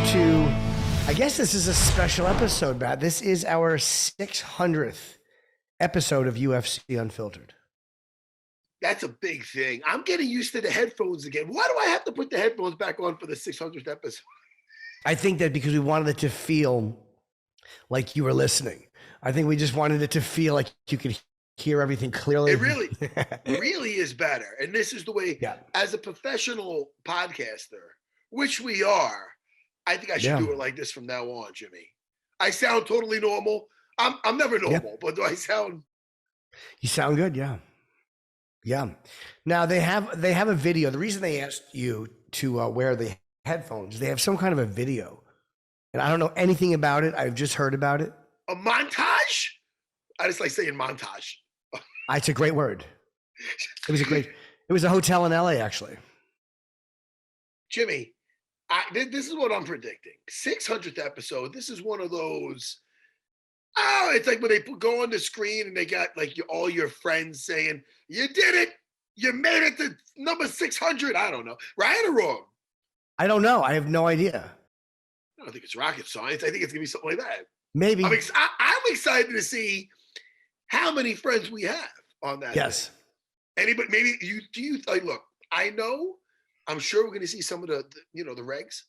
to, I guess this is a special episode, Matt. This is our 600th episode of UFC Unfiltered. That's a big thing. I'm getting used to the headphones again. Why do I have to put the headphones back on for the 600th episode? I think that because we wanted it to feel like you were listening. I think we just wanted it to feel like you could hear everything clearly. It really is better. And this is the way, as a professional podcaster, which we are, I think I should do it like this from now on, Jimmy. I sound totally normal. I'm never normal, but do I sound? You sound good, yeah. Yeah. Now they have a video. The reason they asked you to wear the headphones, they have some kind of a video, and I don't know anything about it. I've just heard about it. A montage? I just like saying montage. It's a great word. It was a hotel in LA, actually. Jimmy, this is what I'm predicting. 600th episode. This is one of those. Oh, it's like when they go on the screen and they got like all your friends saying, "You did it! You made it to number 600." I don't know, right or wrong? I don't know. I have no idea. I don't think it's rocket science. I think it's gonna be something like that. Maybe. I'm excited to see how many friends we have on that. Yes. Thing. Anybody? Maybe you. Do you like? Look, I know. I'm sure we're gonna see some of the regs.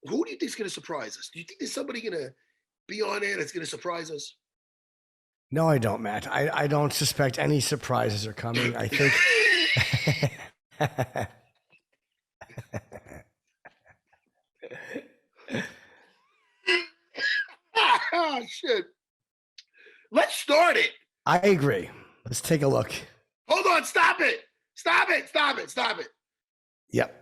Who do you think is gonna surprise us? Do you think there's somebody gonna be on there that's going to surprise us? No, I don't, Matt. I don't suspect any surprises are coming. I think. Oh, shit. Let's start it. I agree. Let's take a look. Hold on. Stop it. Stop it. Stop it. Stop it. Yep.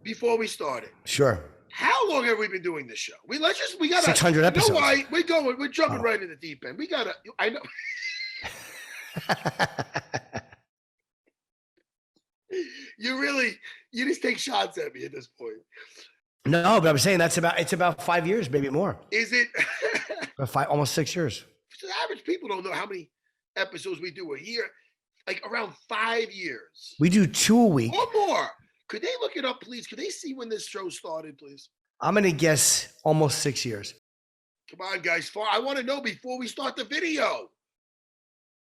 Before we start it. Sure. How long have we been doing this show? We got 600 episodes. You know why? We're jumping right in the deep end. I know. You just take shots at me at this point. No, but I'm saying it's about 5 years, maybe more. Is it? Almost 6 years. So average people don't know how many episodes we do a year. Like around 5 years. We do 2 a week. Or more. Could they look it up, please? Could they see when this show started, please? I'm going to guess almost 6 years. Come on, guys. I want to know before we start the video.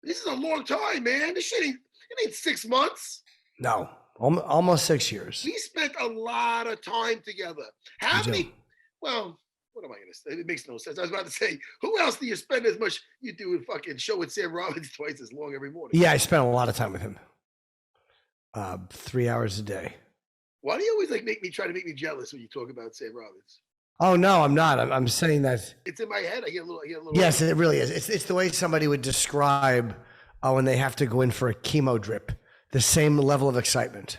This is a long time, man. This shit ain't 6 months. No, almost 6 years. We spent a lot of time together. How many? Well, what am I going to say? It makes no sense. I was about to say, who else do you spend as much? You do a fucking show with Sam Robbins twice as long every morning. Yeah, I spent a lot of time with him. 3 hours a day. Why do you always try to make me jealous when you talk about Sam Robbins? Oh no, I'm not. I'm saying that it's in my head. I get a little. Yes, it really is. It's the way somebody would describe when they have to go in for a chemo drip. The same level of excitement.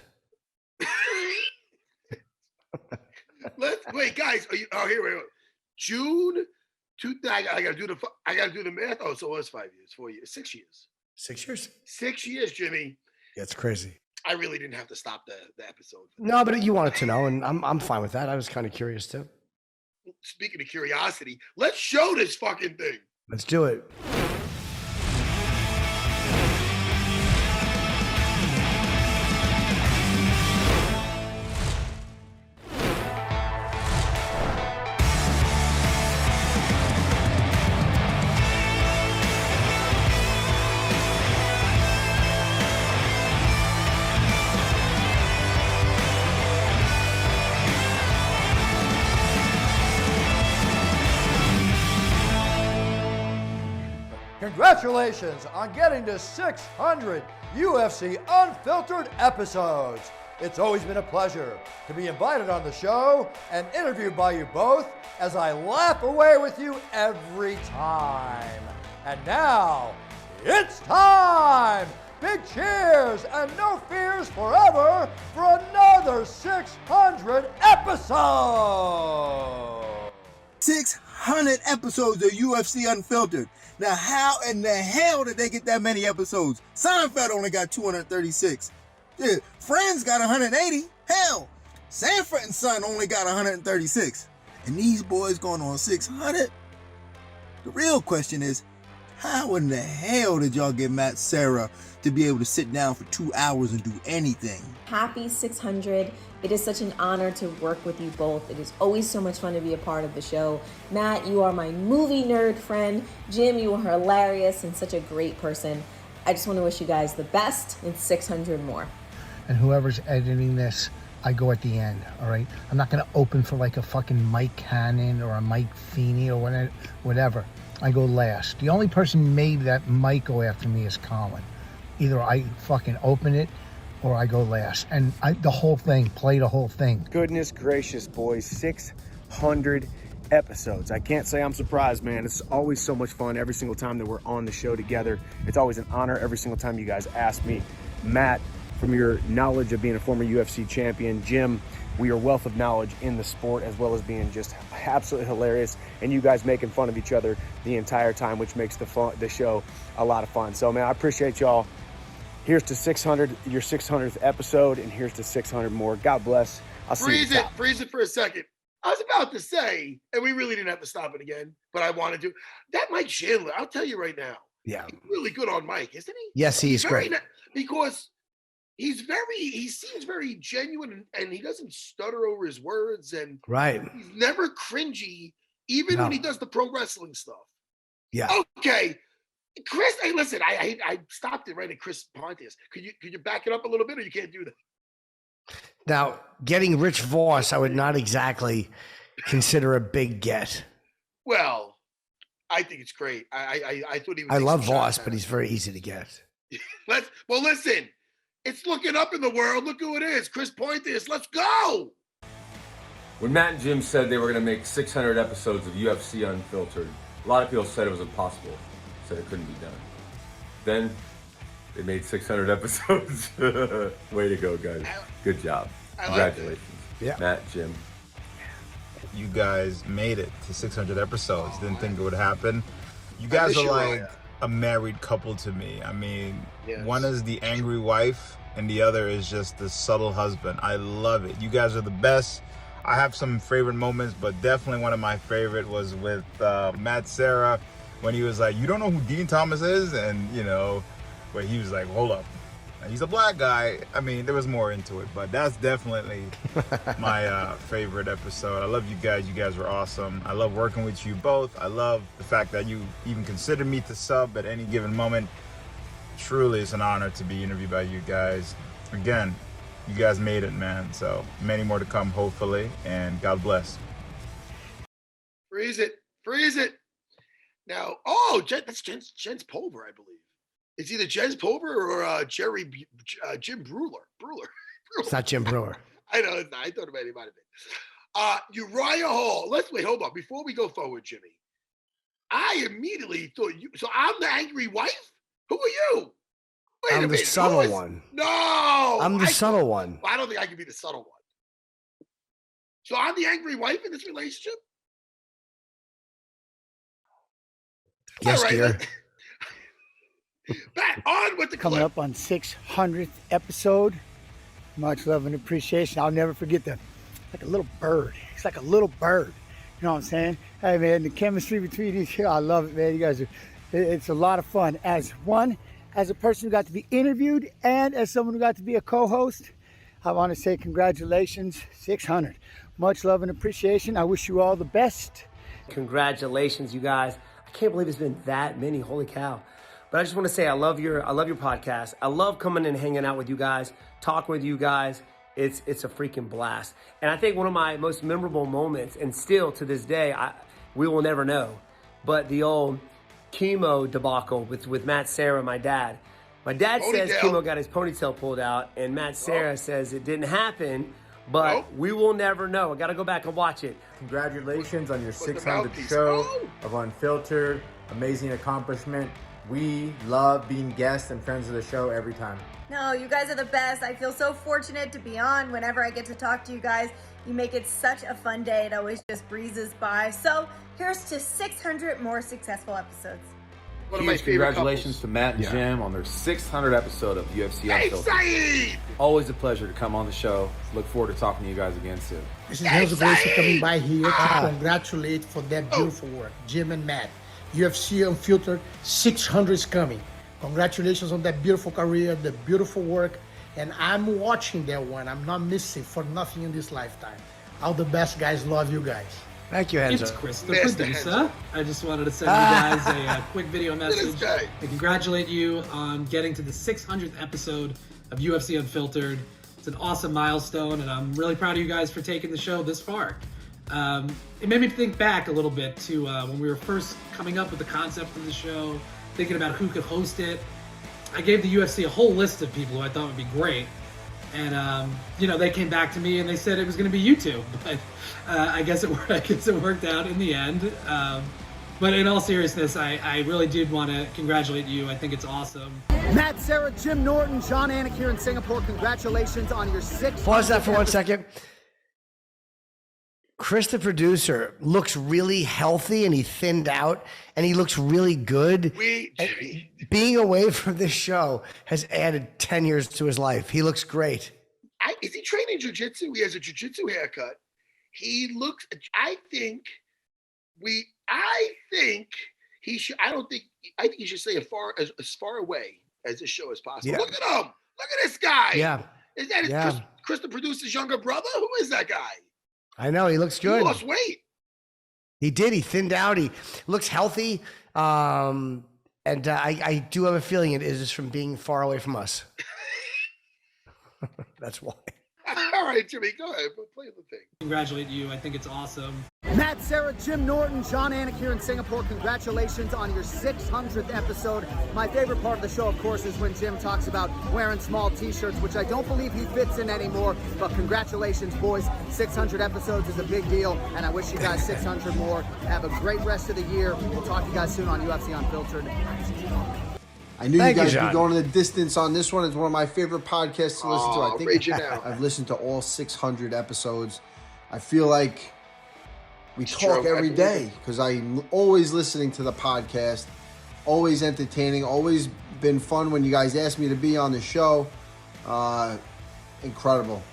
Wait, guys. Wait. June. I got to do the math. Oh, so it was 5 years, 4 years, 6 years. 6 years. 6 years, Jimmy. Yeah, it's crazy. I really didn't have to stop the episode. No, but you wanted to know, and I'm fine with that. I was kind of curious too. Speaking of curiosity, let's show this fucking thing. Let's do it. Congratulations on getting to 600 UFC Unfiltered episodes. It's always been a pleasure to be invited on the show and interviewed by you both as I laugh away with you every time. And now, it's time! Big cheers and no fears forever for another 600 episodes! 600 episodes of UFC Unfiltered. Now, how in the hell did they get that many episodes? Seinfeld only got 236. Dude, Friends got 180. Hell, Sanford and Son only got 136. And these boys going on 600? The real question is, how in the hell did y'all get Matt Serra to be able to sit down for 2 hours and do anything? Happy 600. It is such an honor to work with you both. It is always so much fun to be a part of the show. Matt, you are my movie nerd friend. Jim, you are hilarious and such a great person. I just want to wish you guys the best and 600 more. And whoever's editing this, I go at the end, all right? I'm not going to open for like a fucking Mike Cannon or a Mike Feeney or whatever. I go last. The only person maybe that might go after me is Colin. Either I fucking open it or I go last. And the whole thing, play the whole thing. Goodness gracious, boys, 600 episodes. I can't say I'm surprised, man. It's always so much fun every single time that we're on the show together. It's always an honor every single time you guys ask me. Matt, from your knowledge of being a former UFC champion, Jim, your wealth of knowledge in the sport, as well as being just absolutely hilarious, and you guys making fun of each other the entire time, which makes the show a lot of fun. So, man, I appreciate y'all. Here's to 600, your 600th episode, and here's to 600 more. God bless. I'll see you. Freeze it for a second. I was about to say, and we really didn't have to stop it again, but I wanted to. That Mike Chandler, I'll tell you right now. Yeah. He's really good on Mike, isn't he? Yes, he's great. Because he seems very genuine, and he doesn't stutter over his words, and right. He's never cringy, even when he does the pro wrestling stuff. Yeah. Okay. Chris, hey, listen, I stopped it right at Chris Pontius. Could you back it up a little bit, or you can't do that? Now, getting Rich Voss, I would not exactly consider a big get. Well, I think it's great. I thought he was. I love Voss, but he's very easy to get. Listen, it's looking up in the world. Look who it is, Chris Pontius. Let's go. When Matt and Jim said they were going to make 600 episodes of UFC Unfiltered, a lot of people said it was impossible. Said it couldn't be done. Then they made 600 episodes. Way to go, guys. Good job. Congratulations. Yeah. Matt, Jim. You guys made it to 600 episodes. Didn't think it would happen. You guys are like a married couple to me. I mean, one is the angry wife and the other is just the subtle husband. I love it. You guys are the best. I have some favorite moments, but definitely one of my favorite was with Matt Serra, when he was like, you don't know who Dean Thomas is? And, you know, where he was like, hold up. He's a black guy. I mean, there was more into it, but that's definitely my favorite episode. I love you guys. You guys were awesome. I love working with you both. I love the fact that you even considered me to sub at any given moment. Truly, it's an honor to be interviewed by you guys. Again, you guys made it, man. So many more to come, hopefully, and God bless. Freeze it. Now, that's Jens Pulver, I believe. It's either Jens Pulver or Jim Brewer. It's not Jim Brewer. I know. I thought it might have been. Uriah Hall. Hold on. Before we go forward, Jimmy, I immediately thought you. So I'm the angry wife? Who are you? Wait I'm a the minute. subtle one. No. I'm the subtle one. I don't think I can be the subtle one. So I'm the angry wife in this relationship? Yes, dear. Back on with the clip. Coming up on 600th episode. Much love and appreciation. I'll never forget that. Like a little bird. It's like a little bird. You know what I'm saying? Hey, man, the chemistry between these here, I love it, man. You guys it's a lot of fun. As a person who got to be interviewed and as someone who got to be a co-host, I want to say congratulations, 600. Much love and appreciation. I wish you all the best. Congratulations, you guys. I can't believe it's been that many. Holy cow. But I just want to say I love your podcast. I love coming and hanging out with you guys, talking with you guys. It's a freaking blast. And I think one of my most memorable moments, and still to this day, we will never know, but the old chemo debacle with Matt Serra, my dad. My dad says chemo got his ponytail pulled out, and Matt Serra says it didn't happen, but we will never know. I got to go back and watch it. Congratulations on your 600th show of Unfiltered. Amazing accomplishment. We love being guests and friends of the show every time. No, you guys are the best. I feel so fortunate to be on whenever I get to talk to you guys. You make it such a fun day. It always just breezes by. So here's to 600 more successful episodes. Huge congratulations to Matt and Jim on their 600th episode of UFC Unfiltered. Always a pleasure to come on the show. Look forward to talking to you guys again soon. This is Renzo Gracie coming by here to congratulate for that beautiful work, Jim and Matt. UFC Unfiltered 600 is coming. Congratulations on that beautiful career, the beautiful work. And I'm watching that one. I'm not missing for nothing in this lifetime. All the best, guys. Love you guys. Thank you, Renzo. It's Chris, the producer. I just wanted to send you guys a quick video message to congratulate you on getting to the 600th episode of UFC Unfiltered. It's an awesome milestone, and I'm really proud of you guys for taking the show this far. It made me think back a little bit to when we were first coming up with the concept of the show, thinking about who could host it. I gave the UFC a whole list of people who I thought would be great. And, they came back to me and they said it was going to be you two. But I guess it worked out in the end. But in all seriousness, I really did want to congratulate you. I think it's awesome. Matt, Sarah, Jim Norton, John Anik here in Singapore. Congratulations on your 6th. Pause that for 1 second. Chris, the producer, looks really healthy and he thinned out and he looks really good. Being away from this show has added 10 years to his life. He looks great. Is he training jiu-jitsu? He has a jiu-jitsu haircut. He looks, I think he should, I think he should stay as far away as this show as possible. Yeah. Look at him. Look at this guy. Yeah. Is that Chris, the producer's younger brother? Who is that guy? I know, he looks good. He lost weight. He did. He thinned out. He looks healthy. And I do have a feeling it is just from being far away from us. That's why. All right, Jimmy, go ahead. Play the thing. Congratulate you. I think it's awesome. Matt, Sarah, Jim Norton, John Anik here in Singapore. Congratulations on your 600th episode. My favorite part of the show, of course, is when Jim talks about wearing small t-shirts, which I don't believe he fits in anymore. But congratulations, boys. 600 episodes is a big deal, and I wish you guys 600 more. Have a great rest of the year. We'll talk to you guys soon on UFC Unfiltered. I knew you guys would be going to the distance on this one. It's one of my favorite podcasts to listen to. I think I've listened to all 600 episodes. I feel like we talk every day because I'm always listening to the podcast, always entertaining, always been fun when you guys ask me to be on the show. Incredible.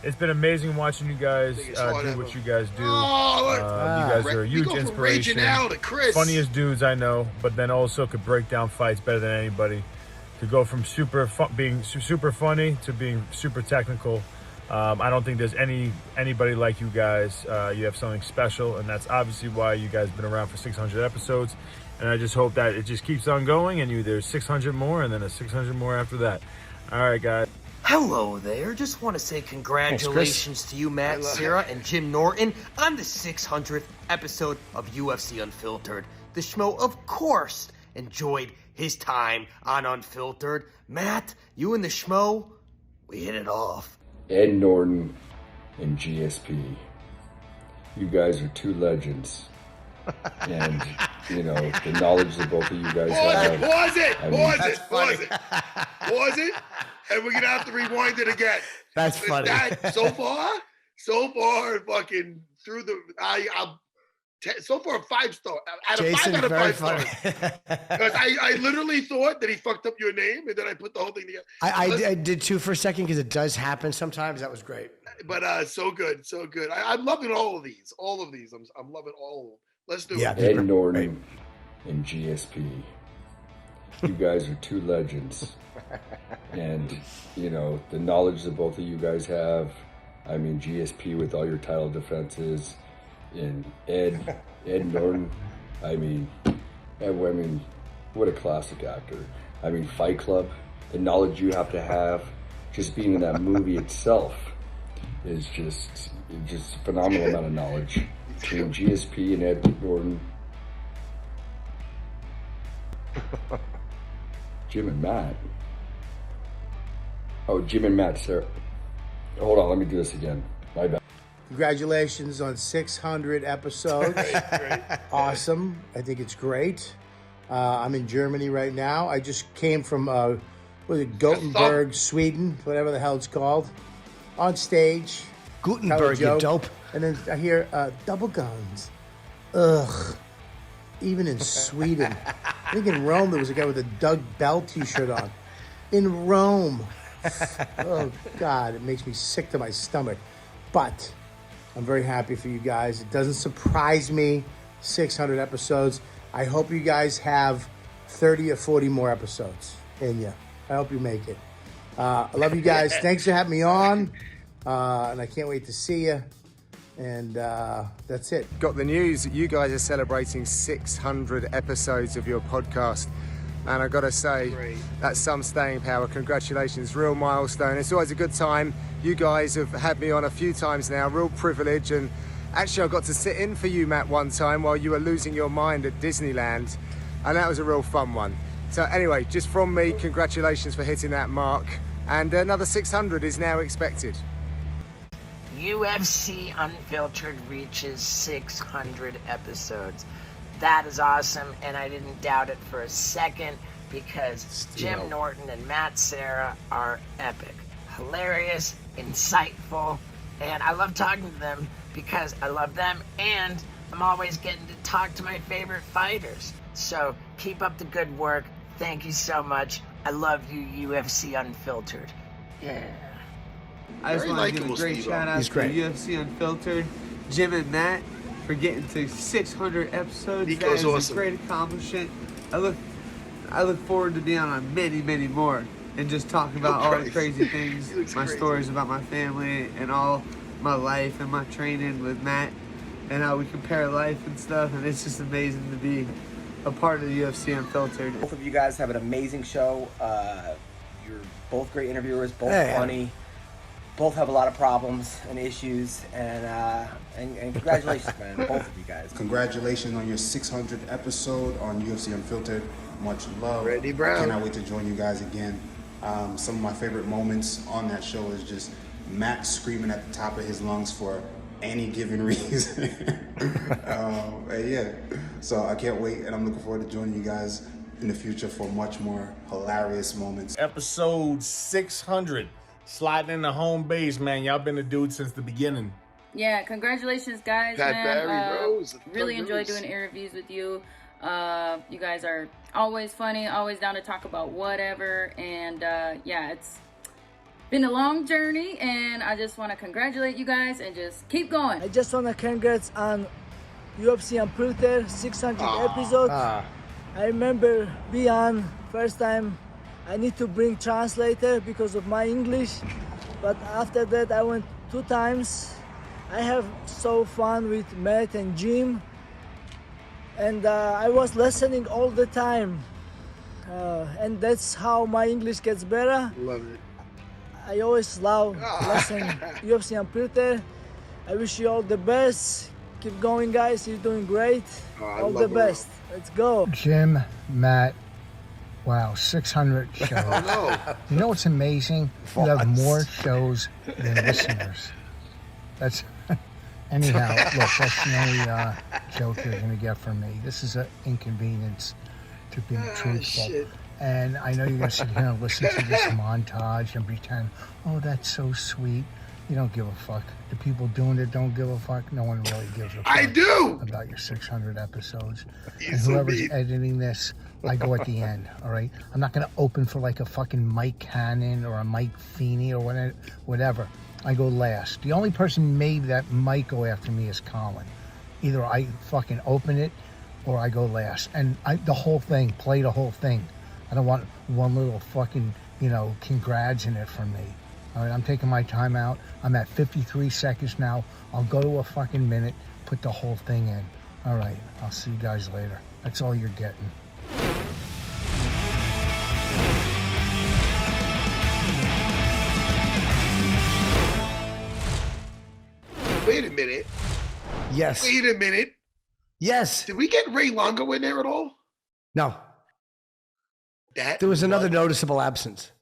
It's been amazing watching you guys do what you guys do. You guys are a huge inspiration. Funniest dudes I know, but then also could break down fights better than anybody. To go from being super funny to being super technical. I don't think there's anybody like you guys. You have something special, and that's obviously why you guys have been around for 600 episodes. And I just hope that it just keeps on going, and there's 600 more, and then a 600 more after that. All right, guys. Hello there. Just want to say congratulations to you, Matt, Sarah, and Jim Norton on the 600th episode of UFC Unfiltered. The schmo, of course, enjoyed his time on Unfiltered. Matt, you and the schmo, we hit it off. Ed Norton and GSP. You guys are two legends. And, the knowledge that both of you guys have. Pause it. And we're going to have to rewind it again. That's funny. So far, fucking through the, so far 5-star. Out of Jason, 5 out of 5 stars. Because I literally thought that he fucked up your name, and then I put the whole thing together. I did too for a second because it does happen sometimes. That was great. But so good. I'm loving all of these. I'm loving all of them. Let's do it. Ed Norton and GSP. You guys are two legends. And, the knowledge that both of you guys have. I mean, GSP with all your title defenses. And Ed Norton. I mean, what a classic actor. I mean, Fight Club. The knowledge you have to have. Just being in that movie itself is just a phenomenal amount of knowledge. Between GSP and Ed Norton. Jim and Matt. Oh, Jim and Matt, Sarah. Hold on, let me do this again. My bad. Congratulations on 600 episodes. Great. Awesome. I think it's great. I'm in Germany right now. I just came from, Gothenburg, Sweden, whatever the hell it's called, on stage. Gutenberg, you dope. And then I hear double guns. Ugh. Even in Sweden. I think in Rome there was a guy with a Doug Bell t-shirt on. In Rome. Oh, God. It makes me sick to my stomach. But I'm very happy for you guys. It doesn't surprise me. 600 episodes. I hope you guys have 30 or 40 more episodes in you. I hope you make it. I love you guys. Thanks for having me on. And I can't wait to see you. And that's it. Got the news that you guys are celebrating 600 episodes of your podcast. And I gotta say, that's some staying power. Congratulations, real milestone. It's always a good time. You guys have had me on a few times now, real privilege. And actually, I got to sit in for you, Matt, one time while you were losing your mind at Disneyland. And that was a real fun one. So anyway, just from me, congratulations for hitting that mark. And another 600 is now expected. UFC Unfiltered reaches 600 episodes. That is awesome, and I didn't doubt it for a second because Jim Norton and Matt Serra are epic, hilarious, insightful, and I love talking to them because I love them, and I'm always getting to talk to my favorite fighters. So keep up the good work. Thank you so much. I love you, UFC Unfiltered. Yeah. I just want to give a great shout out to UFC Unfiltered, Jim and Matt, for getting to 600 episodes. That is awesome. A great accomplishment. I look forward to being on many, many more and just talking about all the crazy things, my stories about my family and all my life and my training with Matt and how we compare life and stuff. And it's just amazing to be a part of the UFC Unfiltered. Both of you guys have an amazing show. You're both great interviewers, both funny. Both have a lot of problems and issues, and congratulations, man, both of you guys. Congratulations on your 600th episode on UFC Unfiltered. Much love. Randy Brown. Cannot wait to join you guys again. Some of my favorite moments on that show is just Matt screaming at the top of his lungs for any given reason. Yeah, so I can't wait, and I'm looking forward to joining you guys in the future for much more hilarious moments. Episode 600. Sliding in the home base, man. Y'all been a dude since the beginning. Yeah, congratulations, guys. Pat man. Barry Rose. Really enjoy doing interviews with you. You guys are always funny, always down to talk about whatever. And yeah, it's been a long journey, and I just want to congratulate you guys and just keep going. I just want to congrats on UFC Unfiltered 600 episodes. I remember being on first time. I need to bring translator because of my English, but after that I went 2 times. I have so fun with Matt and Jim, and I was listening all the time, and that's how my English gets better. Love it. I always love listening UFC Unfiltered. I wish you all the best. Keep going, guys. You're doing great. All the best. Let's go. Jim, Matt. Wow, 600 shows. You know what's amazing? You have more shows than listeners. That's anyhow. Look, that's the only joke you're gonna get from me. This is an inconvenience to be truthful. Shit. And I know you're gonna sit here and listen to this montage and pretend, oh, that's so sweet. You don't give a fuck. The people doing it don't give a fuck. No one really gives a fuck. I do! About your 600 episodes. And whoever's editing this, I go at the end, all right? I'm not going to open for like a fucking Mike Cannon or a Mike Feeney or whatever. I go last. The only person maybe that might go after me is Colin. Either I fucking open it or I go last. And the whole thing, play the whole thing. I don't want one little fucking, congrats in it from me. All right, I'm taking my time out. I'm at 53 seconds now. I'll go to a fucking minute, put the whole thing in. All right, I'll see you guys later. That's all you're getting. Wait a minute. Yes. Wait a minute. Yes. Did we get Ray Longo in there at all? No. There was another noticeable absence.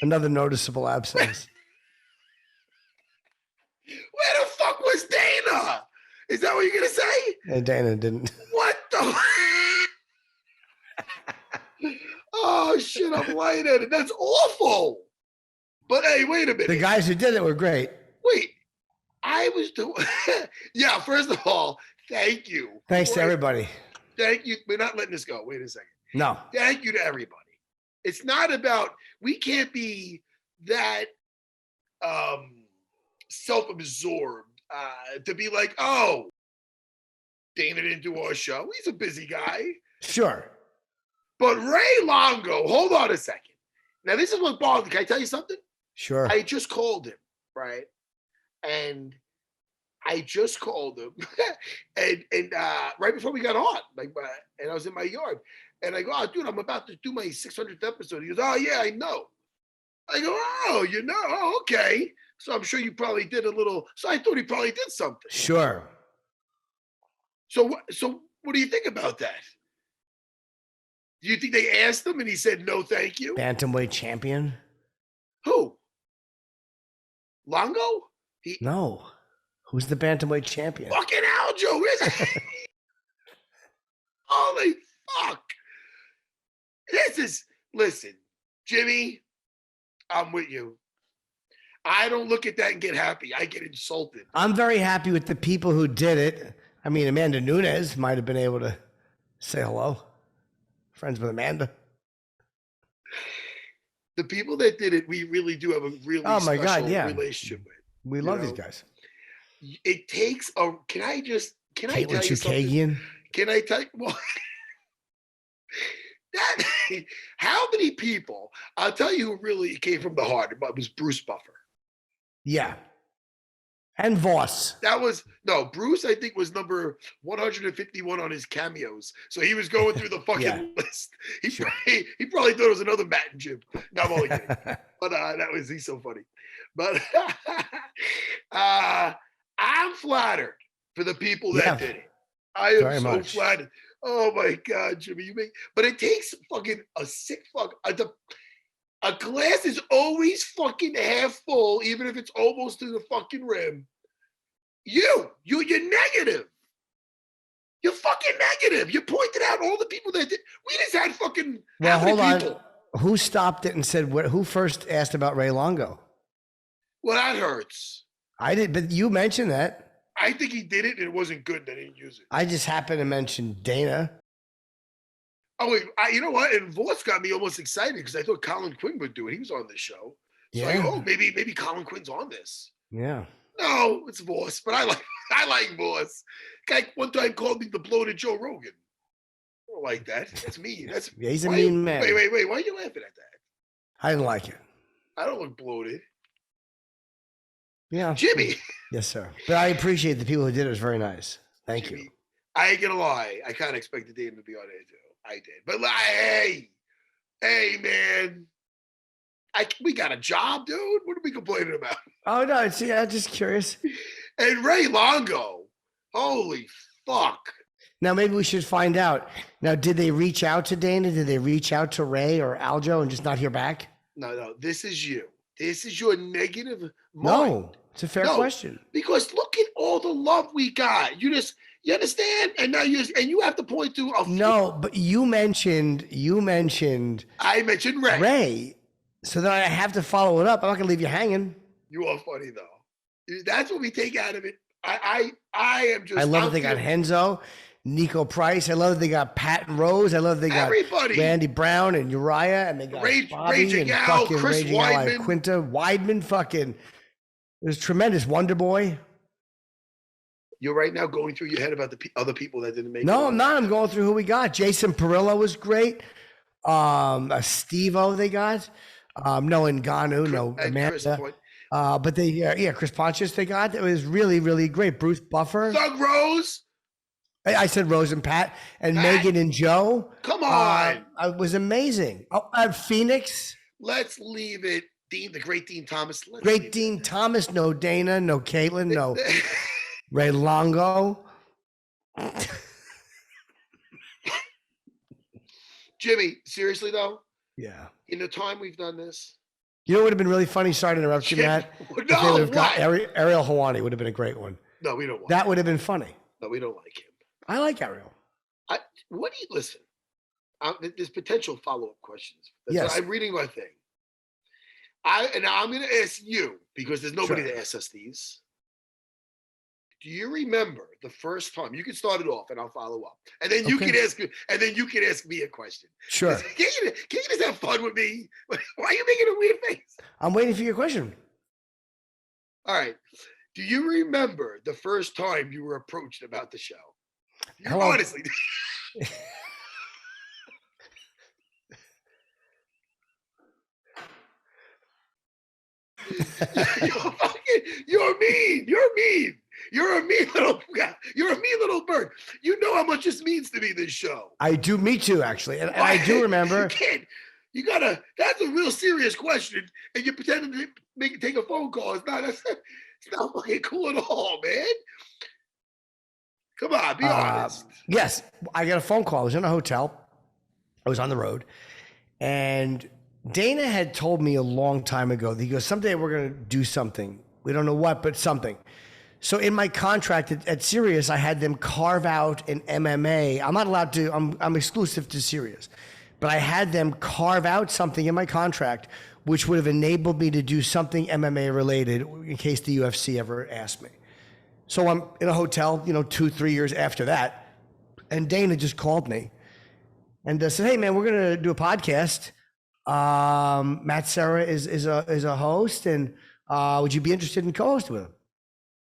Another noticeable absence. Where the fuck was Dana? Is that what you're gonna say? And Dana didn't. What the? Oh shit! I'm lightheaded. That's awful. But hey, wait a minute. The guys who did it were great. Wait, I was doing. Yeah. First of all, thank you. Thanks to everybody. Thank you. We're not letting this go. Wait a second. No. Thank you to everybody. It's not about, we can't be that self-absorbed to be like, oh, Dana didn't do our show. He's a busy guy. Sure. But Ray Longo, hold on a second. Now, this is what bothered me. Can I tell you something? Sure. I just called him, right? And I just called him, and right before we got on, and I was in my yard, and I go, "Oh, dude, I'm about to do my 600th episode." He goes, "Oh yeah, I know." I go, "Oh, you know? Oh, okay." So I'm sure you probably did a little. So I thought he probably did something. Sure. So what do you think about that? Do you think they asked him and he said no, thank you? Bantamweight champion? Who? Longo? No. Who's the bantamweight champion? Fucking Aljo, is it? Holy fuck. Listen, Jimmy, I'm with you. I don't look at that and get happy. I get insulted. I'm very happy with the people who did it. I mean, Amanda Nunes might have been able to say hello. Friends with Amanda. The people that did it, we really do have a really special relationship with. We love these guys. It takes a. Can I tell you something? Can I tell you? Well, how many people? I'll tell you who really came from the heart. It was Bruce Buffer. Yeah. And Voss. Bruce, I think, was number 151 on his cameos. So he was going through the fucking list. He probably thought it was another Matt and Jim. No, I'm only kidding. But he's so funny. But I'm flattered for the people that did it. I am so flattered. Oh my God, Jimmy, but it takes fucking a sick fuck. A glass is always fucking half full, even if it's almost to the fucking rim. You're negative. You're fucking negative. You pointed out all the people that did. We just had fucking. Well, hold on. Who stopped it and said who first asked about Ray Longo? Well, that hurts. I did, but you mentioned that. I think he did it and it wasn't good. They didn't use it. I just happened to mention Dana. Oh, wait, you know what? And Voss got me almost excited because I thought Colin Quinn would do it. He was on this show. So I go, maybe Colin Quinn's on this. Yeah. No, it's Voss, but I like Voss. Guy one time called me the bloated Joe Rogan. I don't like that. That's mean. He's a mean man. Wait. Why are you laughing at that? I didn't like it. I don't look bloated. Yeah. Jimmy. Yes, sir. But I appreciate the people who did it. It was very nice. Thank you. I ain't gonna lie. I kind of expected Dave to be on there too. I did. But hey, man. We got a job, dude. What are we complaining about? Oh, no. Just curious. And Ray Longo. Holy fuck. Now, maybe we should find out. Now, did they reach out to Dana? Did they reach out to Ray or Aljo and just not hear back? No. This is you. This is your negative mind. No, it's a fair question. Because look at all the love we got. You understand? And now you have to point to No, but you mentioned I mentioned Ray. So then I have to follow it up. I'm not gonna leave you hanging. You are funny though. That's what we take out of it. I am just. I love that they got Renzo, Nico Price. I love that they got Pat and Rose. I love that they got everybody. Randy Brown and Uriah, and they got Raging Al, Chris Weidman, Quinta Weidman. Fucking, it was tremendous. Wonder Boy. You're right now going through your head about the other people that didn't make it. No, I'm not. I'm going through who we got. Jason Perillo was great. Steve-O they got. No Ngannou, no Amanda. But they, Chris Pontius they got. It was really, really great. Bruce Buffer. Thug Rose. I said Rose and Pat and Megan and Joe. Come on. It was amazing. Phoenix. Let's leave it. Dean, the great Dean Thomas. Dean Thomas. No Dana. No Caitlin. No Ray Longo. Jimmy, seriously though? Yeah. In the time we've done this. You know what would have been really funny? Sorry to interrupt you, Matt. No, got Ariel Helwani would have been a great one. No, we don't want that. Would have been funny. No, we don't like him. I like Ariel. What do you listen? There's potential follow-up questions. Yes. I'm reading my thing. I'm going to ask you because there's nobody that asks us these. Do you remember the first time? You can start it off, and I'll follow up, and then you can ask. And then you can ask me a question. Sure. Can you just have fun with me? Why are you making a weird face? I'm waiting for your question. All right. Do you remember the first time you were approached about the show? Hello. Honestly. You're mean. You're mean. You're a mean little guy. You're a mean little bird. You know how much this means to me, this show. I do. Me too, actually. And I do remember. You gotta, that's a real serious question. And you're pretending to take a phone call. It's not fucking cool at all, man. Come on, be honest. Yes. I got a phone call. I was in a hotel. I was on the road. And Dana had told me a long time ago that he goes, someday we're going to do something. We don't know what, but something. So in my contract at Sirius, I had them carve out an MMA. I'm not allowed to, I'm exclusive to Sirius. But I had them carve out something in my contract which would have enabled me to do something MMA related in case the UFC ever asked me. So I'm in a hotel, 2-3 years after that. And Dana just called me and said, hey man, we're going to do a podcast. Matt Serra is a host, and would you be interested in co-hosting with him?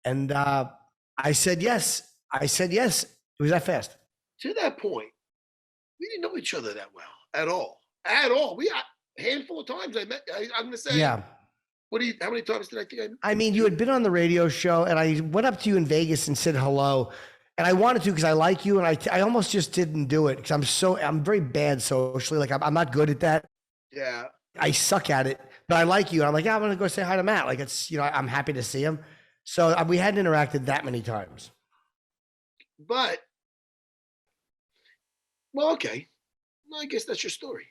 And I said yes. It was that fast. To that point, we didn't know each other that well at all. At all. We a handful of times I met. I'm gonna say. Yeah. How many times did I think I met? I mean, you had been on the radio show, and I went up to you in Vegas and said hello. And I wanted to because I like you, and I almost just didn't do it because I'm very bad socially. Like I'm not good at that. Yeah. I suck at it, but I like you. And I'm like, I'm going to go say hi to Matt. Like it's, I'm happy to see him. So we hadn't interacted that many times. But, well, okay. Well, I guess that's your story.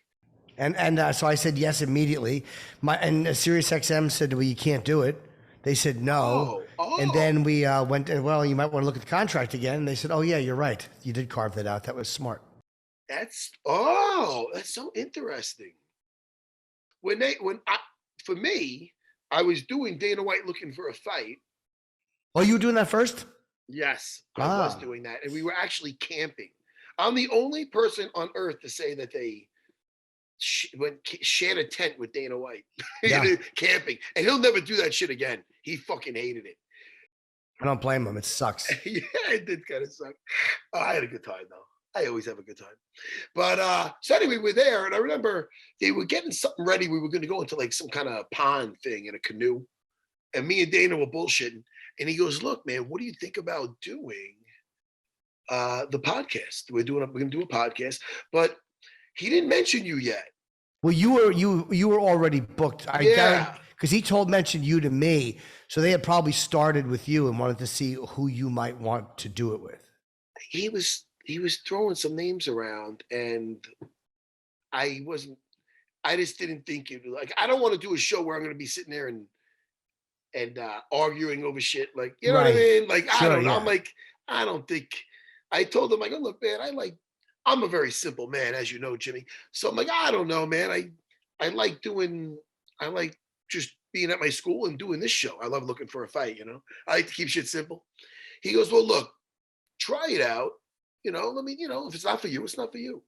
And so I said yes immediately. And SiriusXM said, well, you can't do it. They said no. And then we went, well, you might want to look at the contract again. And they said, oh yeah, you're right. You did carve that out. That was smart. That's so interesting. For me, I was doing Dana White looking for a fight. Oh, you were doing that first? Yes, I was doing that. And we were actually camping. I'm the only person on earth to say that they shared a tent with Dana White. Yeah. Camping. And he'll never do that shit again. He fucking hated it. I don't blame him. It sucks. Yeah, it did kind of suck. I had a good time, though. I always have a good time. But so anyway, we're there. And I remember they were getting something ready. We were going to go into like some kind of pond thing in a canoe. And me and Dana were bullshitting. And he goes, look, man, what do you think about doing the podcast? We're going to do a podcast. But he didn't mention you yet. Well, you were already booked. Because he mentioned you to me. So they had probably started with you and wanted to see who you might want to do it with. He was throwing some names around, and I just didn't think it. Like, I don't want to do a show where I'm going to be sitting there and arguing over shit. Like, you know what I mean? Like, I don't know. Yeah. I'm like, I don't think. I told him, I go, look, man, I'm a very simple man, as you know, Jimmy. So I'm like, I don't know, man. I like just being at my school and doing this show. I love looking for a fight, I like to keep shit simple. He goes, well, look, try it out. If it's not for you, it's not for you.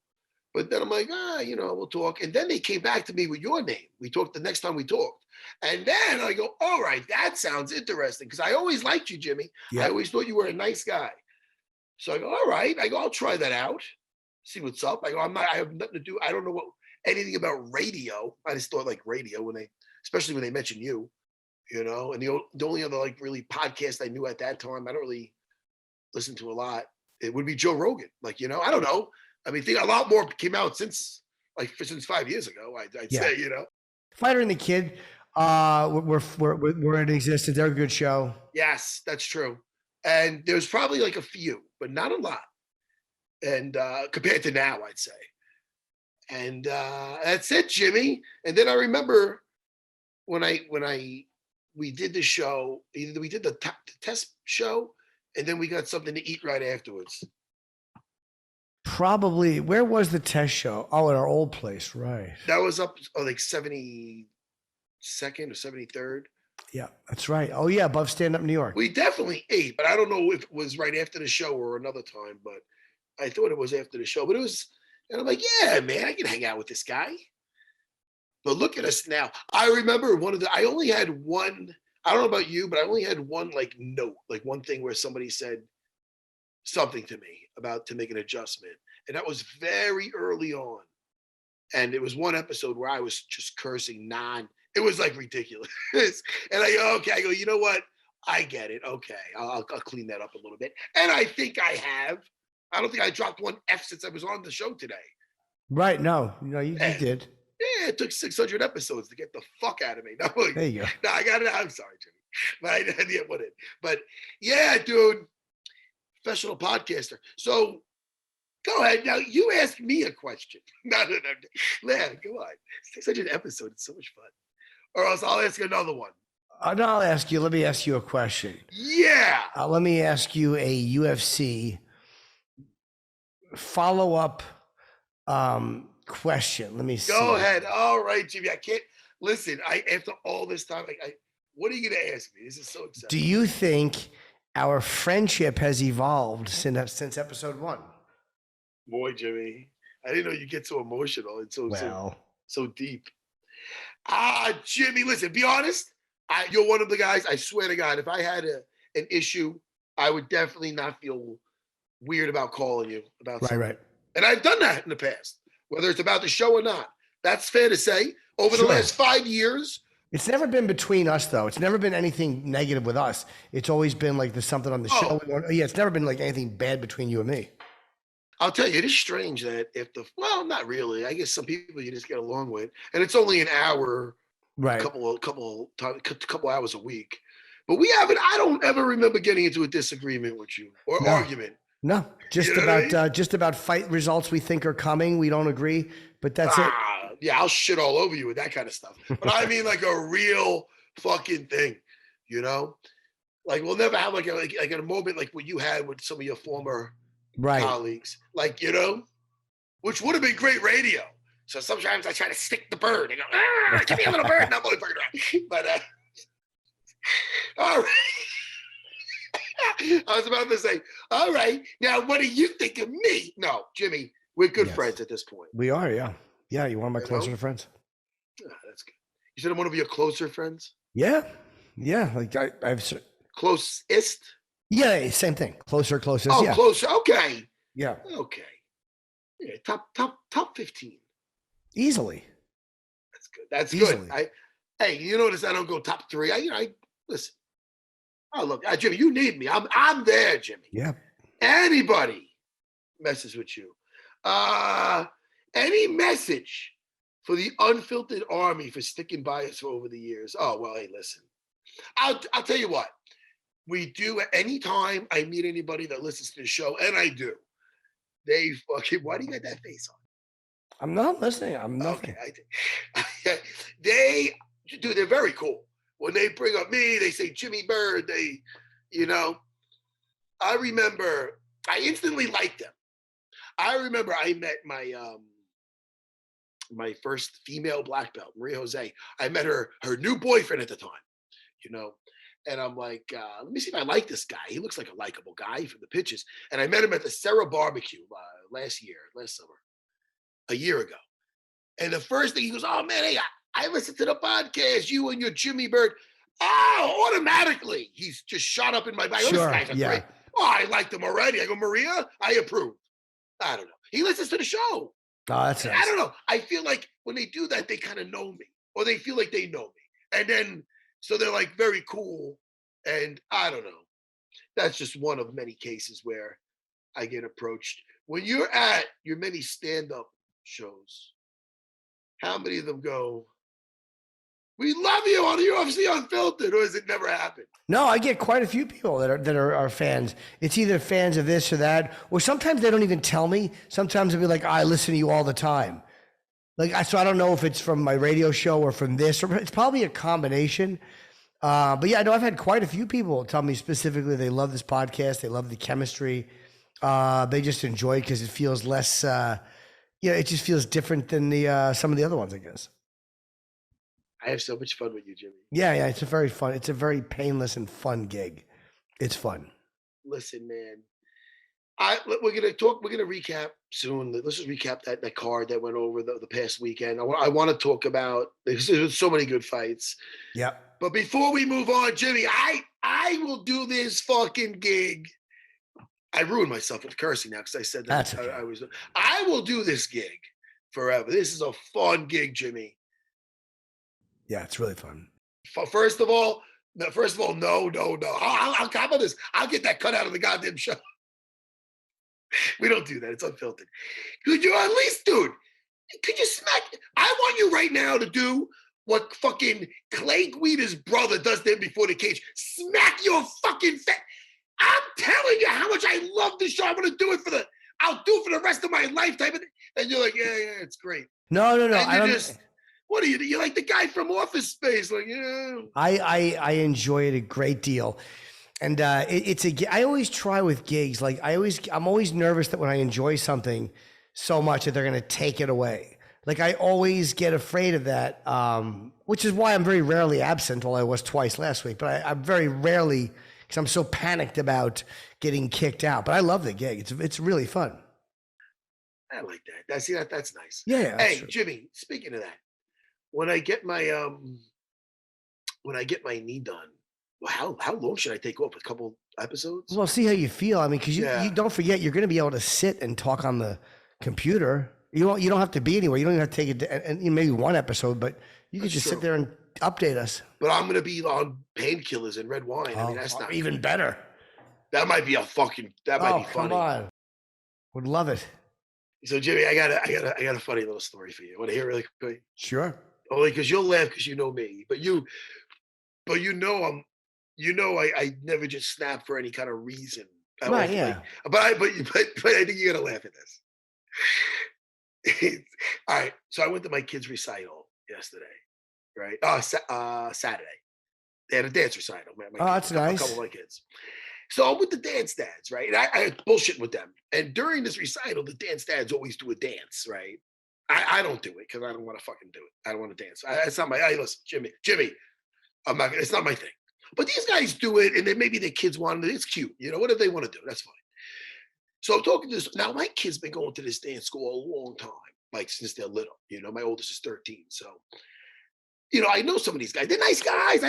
But then I'm like, we'll talk. And then they came back to me with your name. We talked the next time we talked. And then I go, all right, that sounds interesting. Because I always liked you, Jimmy. Yeah. I always thought you were a nice guy. So I go, all right. I go, I'll try that out. See what's up. I go, I have nothing to do. I don't know anything about radio. I just thought like radio especially when they mentioned you, and the only other like really podcast I knew at that time, I don't really listen to a lot. It would be Joe Rogan. Like, I don't know. I mean, a lot more came out since 5 years ago, I'd say, Fighter and the Kid, we're in existence. They're a good show. Yes, that's true. And there's probably like a few, but not a lot. And compared to now, I'd say. And that's it, Jimmy. And then I remember when we did the show, either we did the test show, and then we got something to eat right afterwards. Probably. Where was the test show? Oh, at our old place, right. That was up like 72nd or 73rd. Yeah, that's right. Oh, yeah, above Stand Up New York. We definitely ate, but I don't know if it was right after the show or another time, but I thought it was after the show. But it was, and I'm like, yeah, man, I can hang out with this guy. But look at us now. I remember I only had one, I don't know about you, but I only had one like note, like one thing where somebody said, something to me to make an adjustment. And that was very early on. And it was one episode where I was just cursing it was like ridiculous. And I go, you know what? I get it. Okay. I'll clean that up a little bit. And I think I have. I don't think I dropped one F since I was on the show today. Right. No, you did. Yeah, it took 600 episodes to get the fuck out of me. No, there you go. No, I got it. I'm sorry, Jimmy. But I didn't put it. But yeah, dude, professional podcaster. So go ahead. Now, you ask me a question. No. Man, go on. 600 episodes. It's so much fun. Or else I'll ask another one. No, I'll ask you. Let me ask you a question. Yeah. Let me ask you a UFC follow-up question. Let me see. Go ahead. All right, Jimmy. I can't listen. After all this time, what are you going to ask me? This is so exciting. Do you think our friendship has evolved since episode 1? Boy, Jimmy, I didn't know you get so emotional and so deep. Jimmy, listen. Be honest. You're one of the guys. I swear to God, if I had an issue, I would definitely not feel weird about calling you about something. Right. And I've done that in the past, whether it's about the show or not. That's fair to say. Over the last 5 years. It's never been between us, though. It's never been anything negative with us. It's always been like there's something on the show. Yeah, it's never been like anything bad between you and me. I'll tell you, it is strange that not really. I guess some people you just get along with. And it's only an hour, right? A couple hours a week. But I don't ever remember getting into a disagreement with you or argument. No, just about fight results we think are coming. We don't agree, but that's it. Yeah, I'll shit all over you with that kind of stuff. But I mean like a real fucking thing, Like we'll never have like a moment like what you had with some of your former colleagues. Like, which would have been great radio. So sometimes I try to stick the bird and go, give me a little bird. And I'm only fucking around. But all right. I was about to say, all right, now what do you think of me? No, Jimmy, we're good friends at this point. We are, yeah. Yeah, you're one of my closer friends. That's good. You said I'm one of your closer friends? Yeah. Yeah. Like I've closest? Yeah, same thing. Closest. Oh, yeah. Closer. Okay. Yeah. Okay. Yeah, top 15. Easily. That's good. That's Easily. Good. Hey, you notice I don't go top 3. I listen. Oh, look, Jimmy, you need me. I'm there, Jimmy. Yeah. Anybody messes with you. Any message for the Unfiltered Army for sticking by us for over the years? Oh, well, hey, listen. I'll tell you what. We do at any time I meet anybody that listens to the show, and I do. They fucking, why do you got that face on? I'm not listening. I'm nothing. Okay, they're very cool. When they bring up me, they say Jimmy Bird. I remember I instantly liked them. I remember I met my first female black belt, Maria Jose. I met her new boyfriend at the time, and I'm like, let me see if I like this guy. He looks like a likable guy from the pictures. And I met him at the Sarah barbecue last summer, a year ago. And the first thing he goes, oh man, hey, I listened to the podcast, you and your Jimmy Bird. Oh, automatically, he's just shot up in my back. Sure, this guy's great. Oh, I liked him already. I go, Maria, I approve. I don't know. He listens to the show. Oh, that's nice. I don't know. I feel like when they do that, they kind of know me, or they feel like they know me. And then, so they're like very cool. And I don't know. That's just one of many cases where I get approached. When you're at your many stand-up shows, how many of them go, we love you on the UFC Unfiltered, or has it never happened? No, I get quite a few people that are fans. It's either fans of this or that, or sometimes they don't even tell me. Sometimes they'll be like, I listen to you all the time. So I don't know if it's from my radio show or from this, or it's probably a combination. But yeah, no, I've had quite a few people tell me specifically they love this podcast. They love the chemistry. They just enjoy it because it feels less, it just feels different than some of the other ones, I guess. I have so much fun with you, Jimmy. Yeah, it's a very painless and fun gig. It's fun. Listen, man, we're gonna recap soon. Let's just recap that card that went over the past weekend. I want to talk about, there's so many good fights. Yeah. But before we move on, Jimmy, I will do this fucking gig I ruined myself with cursing now because I said that I will do this gig forever. This is a fun gig, Jimmy. Yeah, it's really fun. First of all, no. How about this? I'll get that cut out of the goddamn show. We don't do that. It's unfiltered. Could you at least, dude? Could you smack? I want you right now to do what fucking Clay Guida's brother does there before the cage. Smack your fucking face. I'm telling you how much I love this show. I want to do it I'll do it for the rest of my lifetime. And you're like, yeah, it's great. No. What are you? You're like the guy from Office Space. Like, yeah. I enjoy it a great deal. And I always try with gigs. Like I'm always nervous that when I enjoy something so much that they're going to take it away. Like I always get afraid of that, which is why I'm very rarely absent. Well, I was twice last week, but I'm very rarely, because I'm so panicked about getting kicked out. But I love the gig. It's really fun. I like that. That's nice. Yeah. Hey, true. Jimmy. Speaking of that, when I get my knee done, well, how long should I take off? A couple episodes? Well, see how you feel. I mean, because you don't forget, you're going to be able to sit and talk on the computer. You don't have to be anywhere. You don't even have to take it, and maybe one episode, but you can just sit there and update us. But I'm going to be on painkillers and red wine. I mean, that's not even better. That might be that might be funny. Come on. Would love it. So Jimmy, I got a funny little story for you. Want to hear it really quick? Sure. Only because you'll laugh because you know me, but you know I never just snap for any kind of reason. Right, yeah. But I think you're gonna laugh at this. All right. So I went to my kids' recital yesterday, right? Saturday. They had a dance recital. That's nice. A couple of my kids. So I'm with the dance dads, right? And I bullshit with them. And during this recital, the dance dads always do a dance, right? I don't do it because I don't want to fucking do it. I don't want to dance. It's not my. Listen, Jimmy. I'm not. It's not my thing. But these guys do it, and then maybe their kids want it. It's cute, whatever they want to do. That's fine. So I'm talking to this. Now my kids been going to this dance school a long time, like since they're little. My oldest is 13, so I know some of these guys. They're nice guys.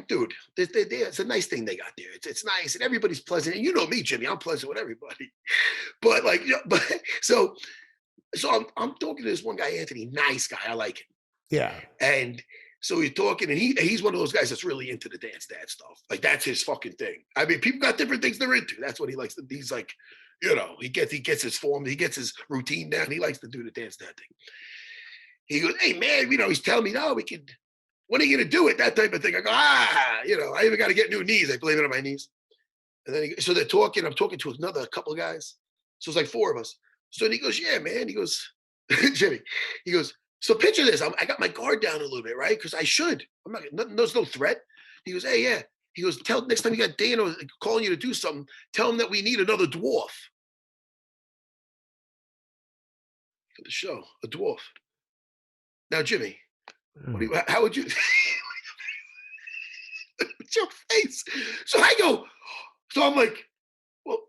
Dude, it's a nice thing they got there. It's nice, and everybody's pleasant. And you know me, Jimmy. I'm pleasant with everybody. But So I'm talking to this one guy, Anthony, nice guy. I like him. Yeah. And so we're talking, and he's one of those guys that's really into the dance dad stuff. Like that's his fucking thing. I mean, people got different things they're into. That's what he likes. He's like, he gets his form, he gets his routine down. He likes to do the dance dad thing. He goes, hey man, he's telling me, no, when are you gonna do it? That type of thing. I go, I even got to get new knees. I blame it on my knees. And then so they're talking. I'm talking to a couple of guys. So it's like four of us. So he goes, yeah, man. He goes, Jimmy. He goes, so picture this. I got my guard down a little bit, right? Because I should. I'm not. There's no threat. He goes, hey, yeah. He goes, tell next time you got Dana calling you to do something, tell him that we need another dwarf for the show. A dwarf. Now, Jimmy, how would you? What's your face? So I'm like, well,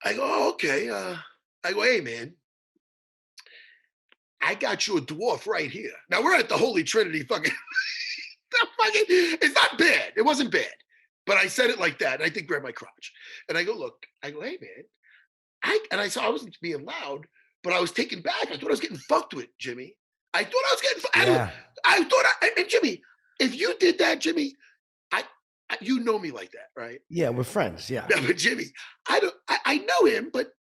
I go, oh, okay. I go, hey, man, I got you a dwarf right here. Now, we're at the Holy Trinity fucking, it's not bad. It wasn't bad. But I said it like that, and I did grab my crotch. And I go, hey, man, I wasn't being loud, but I was taken back. I thought I was getting fucked with, Jimmy. I thought I was getting fucked. And Jimmy, if you did that, Jimmy, you know me like that, right? Yeah, we're friends. Yeah. No, but Jimmy, I know him, but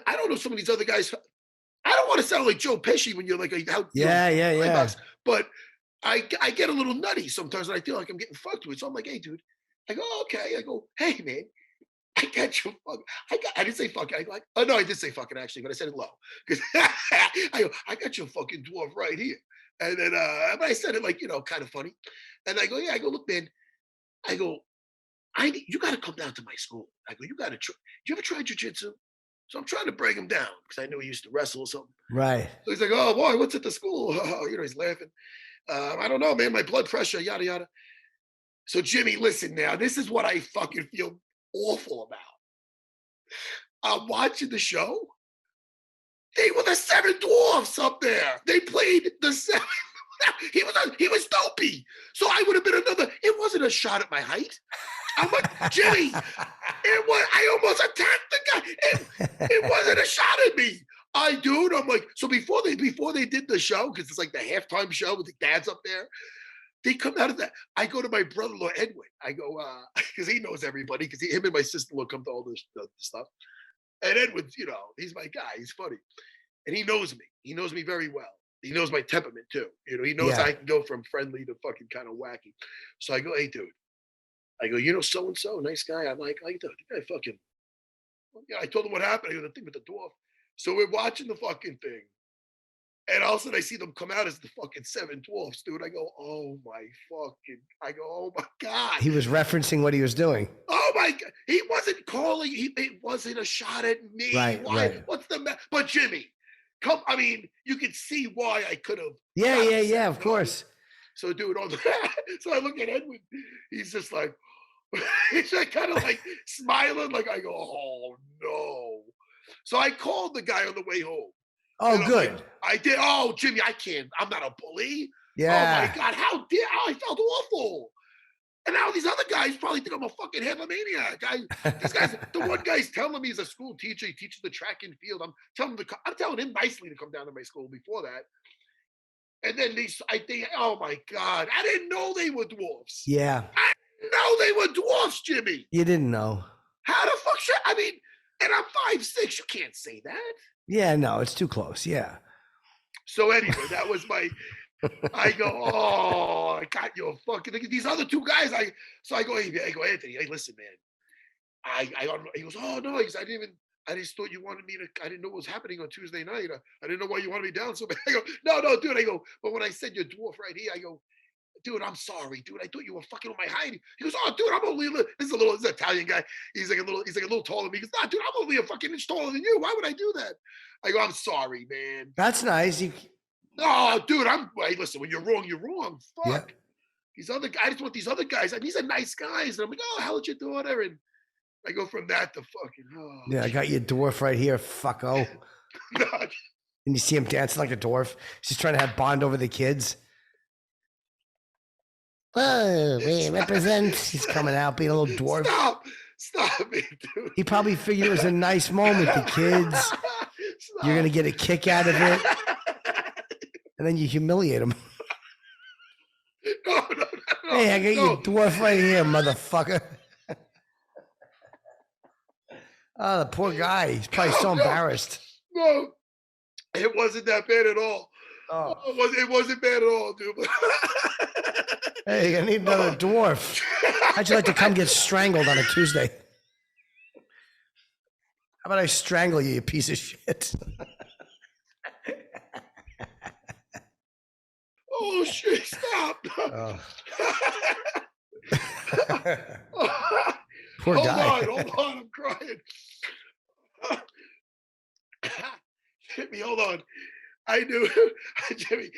I don't know some of these other guys. I don't want to sound like Joe Pesci when you're like, yeah. But I get a little nutty sometimes, and I feel like I'm getting fucked with. So I'm like, hey, dude. I go, okay. I go, hey, man, I got you. I didn't say fuck. I go, oh no, I did say fucking actually, but I said it low because I go, I got your fucking dwarf right here. And then, but I said it like kind of funny. And I go, yeah. I go, look, man. I go, you got to come down to my school. I go, you got to try. You ever tried jujitsu? So I'm trying to break him down because I knew he used to wrestle or something. Right. So he's like, oh boy, what's at the school? He's laughing. I don't know, man. My blood pressure, yada yada. So Jimmy, listen now. This is what I fucking feel awful about. I'm watching the show. They were the 7 dwarfs up there. They played the 7. He was dopey. So I would have been another. It wasn't a shot at my height. I'm like, Jimmy, I almost attacked the guy. It wasn't a shot at me. I'm like, so before they did the show, because it's like the halftime show with the dads up there, they come out of that. I go to my brother-in-law, Edwin. I go, because he knows everybody, because him and my sister-in-law come to all this stuff. And Edwin's, he's my guy. He's funny. And he knows me. He knows me very well. He knows my temperament too. He knows I can go from friendly to fucking kind of wacky. So I go, hey, dude. I go, so-and-so, nice guy. I'm like, dude, the guy fucking, I told him what happened. I go, the thing with the dwarf. So we're watching the fucking thing. And all of a sudden I see them come out as the fucking 7 dwarfs, dude. I go, oh my God. He was referencing what he was doing. Oh my God. He wasn't calling. It wasn't a shot at me. Right, why? right. What's the matter? But Jimmy, you could see why I could have. Yeah, of course. So dude, so I look at Edwin. He's just like, he's like kind of like smiling. Like I go, oh no. So I called the guy on the way home. Oh, good. Like, I did. Oh, Jimmy, I can't. I'm not a bully. Yeah. Oh my God, how dare I felt awful. And now these other guys probably think I'm a fucking hypomaniac. The one guy's telling me he's a school teacher. He teaches the track and field. I'm telling him nicely to come down to my school before that. And then I think, oh my God, I didn't know they were dwarfs. Yeah. I didn't know they were dwarfs, Jimmy. You didn't know. How the fuck should, and I'm 5'6", you can't say that. Yeah, no, it's too close. Yeah. So anyway, that was my, I go, oh, I got you fucking, these other 2 guys. So I go, Anthony, hey, listen, man. I don't know. He goes, oh no, I just thought you wanted me to, I didn't know what was happening on Tuesday night. I didn't know why you wanted me down so bad. I go, no, dude. I go, but when I said you're dwarf right here, I go, dude, I'm sorry, dude. I thought you were fucking on my height. He goes, oh, dude, I'm only, this is an Italian guy. He's like a little taller than me. He goes, nah, dude, I'm only a fucking inch taller than you. Why would I do that? I go, I'm sorry, man. That's nice. No, dude, hey, listen, when you're wrong, you're wrong. Fuck. Yeah. These other guys, I just want these other guys. These are nice guys. And I'm like, oh, how's your daughter? And I go from that to fucking, oh. Yeah, I got your dwarf right here, fucko. And you see him dancing like a dwarf. He's just trying to have bond over the kids. Oh, we represent. He's coming out being a little dwarf. Stop it, dude. He probably figured it was a nice moment. The kids, you're going to get a kick out of it. And then you humiliate him. No. Hey, I got your dwarf right here, motherfucker. Oh, the poor guy. He's probably so embarrassed. No, it wasn't that bad at all. Oh. It wasn't bad at all, dude. Hey, I need another dwarf. How'd you like to come get strangled on a Tuesday? How about I strangle you, you piece of shit? Oh, shit, stop. Oh. Poor guy. Hold on, I'm crying. Jimmy, hold on. I knew, Jimmy,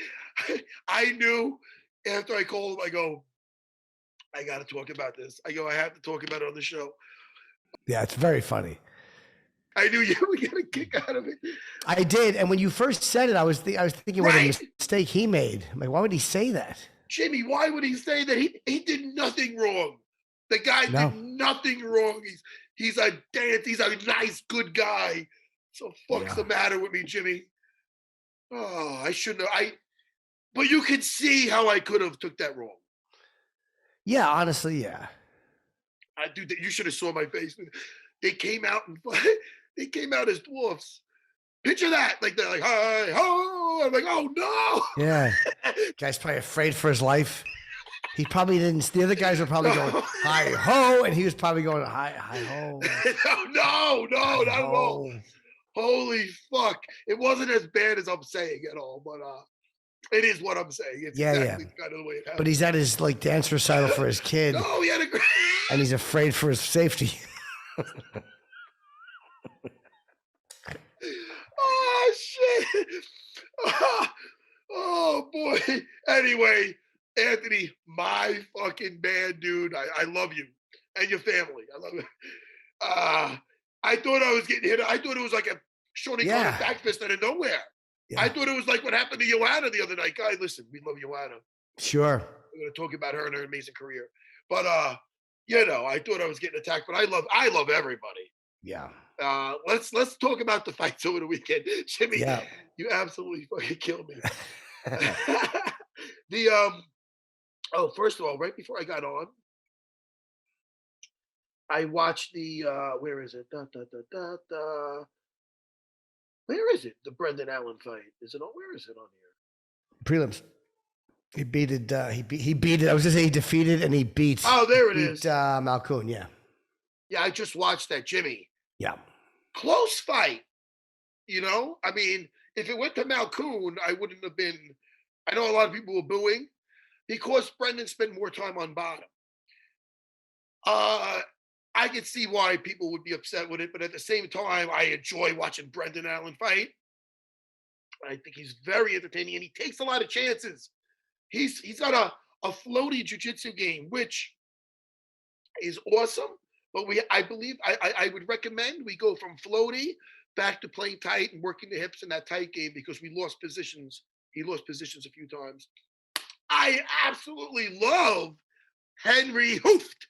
I knew after I called him, I go, I got to talk about this. I go, I have to talk about it on the show. Yeah, it's very funny. I knew you would get a kick out of it. I did. And when you first said it, I was thinking what a mistake he made. I'm like, why would he say that? Jimmy, why would he say that? He did nothing wrong. The guy did nothing wrong. He's a nice, good guy. So fuck's the matter with me, Jimmy? Oh, I shouldn't have. But you can see how I could have took that wrong. Yeah, honestly, yeah. You should have saw my face. They came out as dwarfs. Picture that. Like they're like, hi, ho. I'm like, oh no. Yeah. Guy's probably afraid for his life. He probably didn't. The other guys were probably going, hi, ho. And he was probably going, hi, ho. No, not at all. Holy fuck. It wasn't as bad as I'm saying at all, but it is what I'm saying. It's exactly kind of the way it happened. But he's at his dance recital for his kid. No, he had a great. And he's afraid for his safety. Oh shit. Oh boy. Anyway, Anthony, my fucking man, dude. I love you and your family. I love you. I thought I was getting hit. I thought it was like a Shawnee Conner back fist out of nowhere. Yeah. I thought it was like what happened to Joanna the other night. Guys, listen, we love Joanna. Sure. We're going to talk about her and her amazing career. But I thought I was getting attacked, but I love everybody. Yeah. Let's talk about the fights over the weekend. Jimmy, you absolutely fucking killed me. First of all, right before I got on, I watched the where is it? Where is it? The Brendan Allen fight. Is it on? Where is it on here? Prelims. He beat it. He beat it. I was just saying he defeated and he beat. Oh, there it is. Malkoun. Yeah. Yeah, I just watched that, Jimmy. Yeah. Close fight. I mean, if it went to Malkoun, I wouldn't have been. I know a lot of people were booing because Brendan spent more time on bottom. I could see why people would be upset with it, but at the same time, I enjoy watching Brendan Allen fight. I think he's very entertaining, and he takes a lot of chances. He's got a floaty jiu-jitsu game, which is awesome. But I believe I would recommend we go from floaty back to playing tight and working the hips in that tight game because we lost positions. He lost positions a few times. I absolutely love Henry Hooft.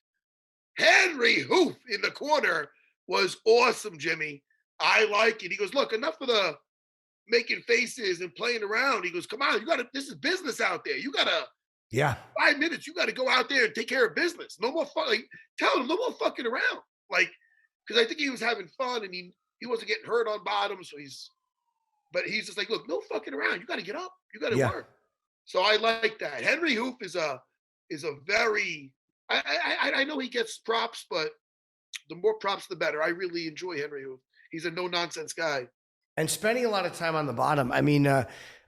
Henry Hoof in the corner was awesome, Jimmy. I like it. He goes, look, enough of the making faces and playing around. He goes, come on, this is business out there. You gotta 5 minutes, you gotta go out there and take care of business. No more fun. Tell him no more fucking around. Because I think he was having fun and he wasn't getting hurt on bottom. But he's just like, look, no fucking around. You gotta get up. You gotta work. So I like that. Henry Hoof is a very I know he gets props, but the more props, the better. I really enjoy Henry Hoof. He's a no-nonsense guy. And spending a lot of time on the bottom. I mean,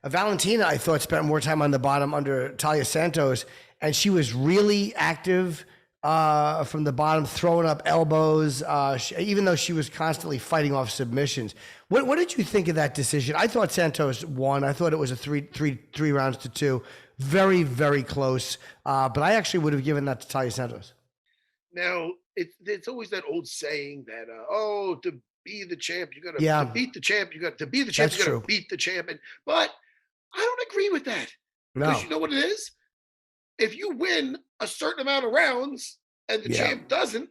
Valentina, I thought, spent more time on the bottom under Taila Santos, and she was really active from the bottom, throwing up elbows, even though she was constantly fighting off submissions. What did you think of that decision? I thought Santos won. I thought it was a three rounds to 2. Very, very close. But I actually would have given that to Taila Santos. Now, it's always that old saying that, to be the champ, you got to beat the champ. You got to be the champ. You got to beat the champ. But I don't agree with that. Because you know what it is? If you win a certain amount of rounds and the champ doesn't,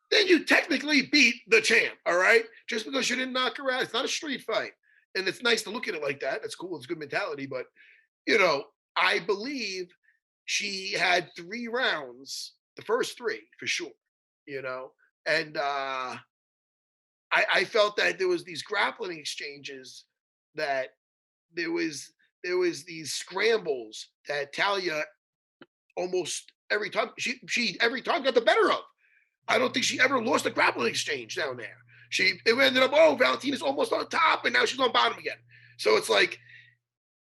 then you technically beat the champ, all right? Just because you didn't knock her out. It's not a street fight. And it's nice to look at it like that. That's cool. It's a good mentality. But, I believe she had 3 rounds, the first 3 for sure, and I felt that there was these grappling exchanges, that there was these scrambles that Taila almost every time she every time got the better of. I don't think she ever lost a grappling exchange down there. It ended up, Valentina's almost on top and now she's on bottom again. So it's like,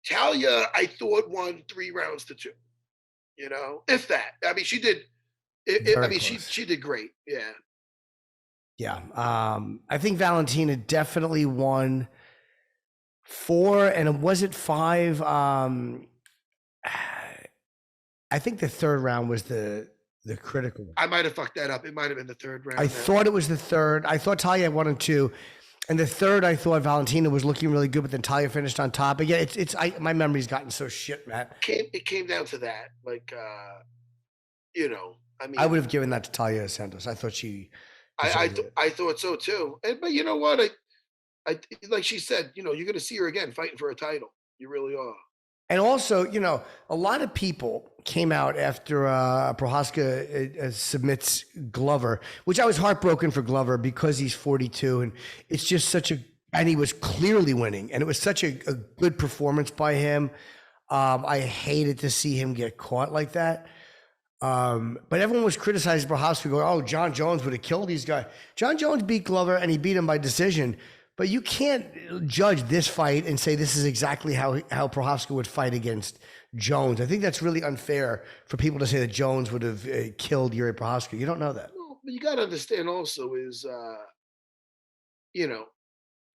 Taila, I thought, won 3 rounds to 2, if that. I mean, she did. She did great. Yeah. Yeah. I think Valentina definitely won 4, and was it 5? I think the 3rd round was the critical one. I might have fucked that up. It might have been the 3rd round. I thought it was the 3rd. I thought Taila had 1 and 2. And the 3rd, I thought Valentina was looking really good, but then Taila finished on top. Again, my memory's gotten so shit, Matt. It came down to that. I mean, I would have given that to Taila Santos. I thought she. I thought so too. But you know what? I like she said, you're going to see her again fighting for a title. You really are. And also, a lot of people came out after Prochazka submits Glover, which I was heartbroken for Glover because he's 42, and it's just and he was clearly winning, and it was such a good performance by him. I hated to see him get caught like that. But everyone was criticizing Prochazka, going, John Jones would have killed these guys. John Jones beat Glover, and he beat him by decision. But you can't judge this fight and say this is exactly how Prochazka would fight against Jones. I think that's really unfair for people to say that Jones would have killed Jiri Prochazka. You don't know that. No, but you got to understand also is,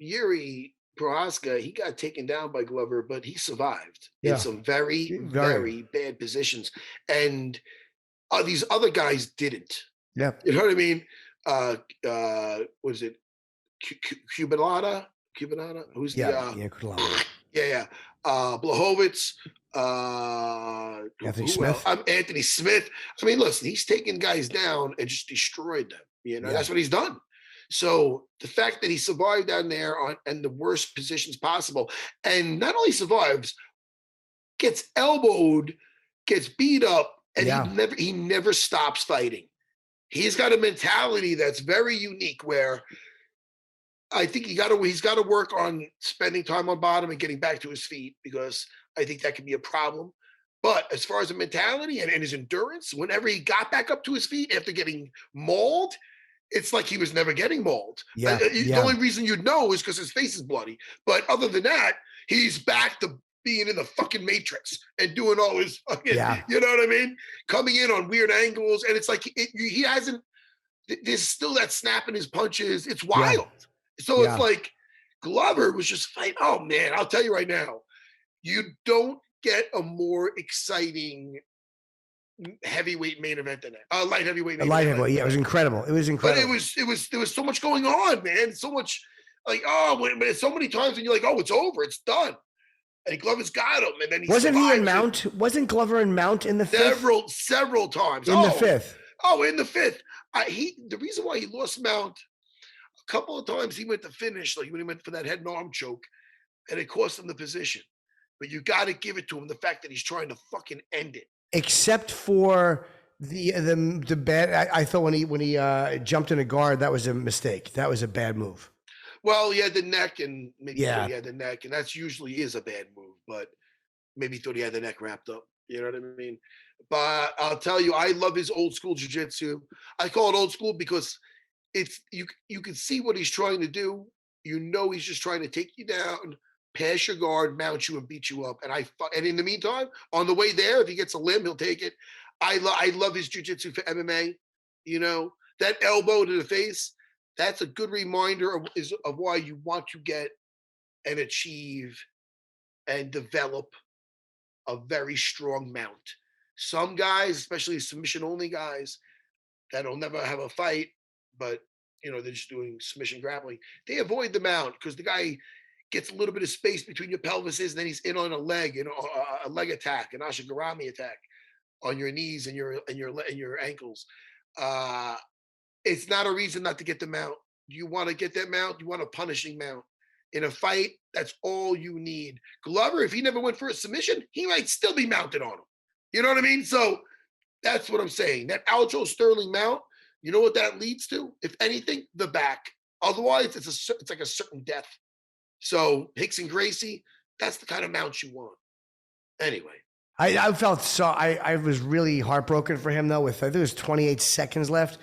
Jiri Prochazka, he got taken down by Glover, but he survived in some very, very bad positions. And these other guys didn't. Yeah. You know what I mean? What is it? Cubanata? Who's Cubanata. Blachowicz, Anthony Smith. Anthony Smith. I mean, listen, he's taken guys down and just destroyed them. That's what he's done. So the fact that he survived down there in the worst positions possible, and not only survives, gets elbowed, gets beat up, and he never stops fighting. He's got a mentality that's very unique where I think he's got to work on spending time on bottom and getting back to his feet, because I think that can be a problem. But as far as the mentality and his endurance, whenever he got back up to his feet after getting mauled, it's like he was never getting mauled. The only reason you'd know is because his face is bloody. But other than that, he's back to being in the fucking Matrix and doing all his fucking, you know what I mean? Coming in on weird angles. And it's like he hasn't, there's still that snap in his punches. It's wild. So it's like Glover was just fighting. Oh, man, I'll tell you right now, you don't get a more exciting heavyweight main event than that. Light heavyweight. Light heavyweight. Yeah, it was incredible. It was incredible. But there was so much going on, man. So much like, so many times when you're like, oh, it's over, it's done. And Glover's got him, and then wasn't he in Mount? Wasn't Glover in Mount in the fifth? Several times. In the fifth. Oh, in the fifth. The reason why he lost Mount a couple of times, he went to finish, like when he went for that head and arm choke, and it cost him the position. But you got to give it to him, the fact that he's trying to fucking end it. Except for the bad. I thought when he jumped in a guard, that was a mistake. That was a bad move. Well, he had the neck, and maybe he had the neck, and that's usually is a bad move. But maybe he thought he had the neck wrapped up. You know what I mean? But I'll tell you, I love his old school jiu-jitsu. I call it old school because it's you can see what he's trying to do. You know, he's just trying to take you down, pass your guard, mount you, and beat you up. And in the meantime, on the way there, if he gets a limb, he'll take it. I love his jiu-jitsu for MMA. You know, that elbow to the face, that's a good reminder of why you want to get and achieve and develop a very strong mount. Some guys, especially submission-only guys, that'll never have a fight, but they're just doing submission grappling. They avoid the mount because the guy gets a little bit of space between your pelvises, and then he's in on a leg, a leg attack, an ashigarami attack on your knees and your ankles. It's not a reason not to get the mount. You want to get that mount, you want a punishing mount. In a fight, that's all you need. Glover, if he never went for a submission, he might still be mounted on him. You know what I mean? So that's what I'm saying. That Aljo Sterling mount, you know what that leads to? If anything, the back. Otherwise, it's like a certain death. So Hicks and Gracie, that's the kind of mount you want. Anyway. I felt I was really heartbroken for him though. With I think it was 28 seconds left,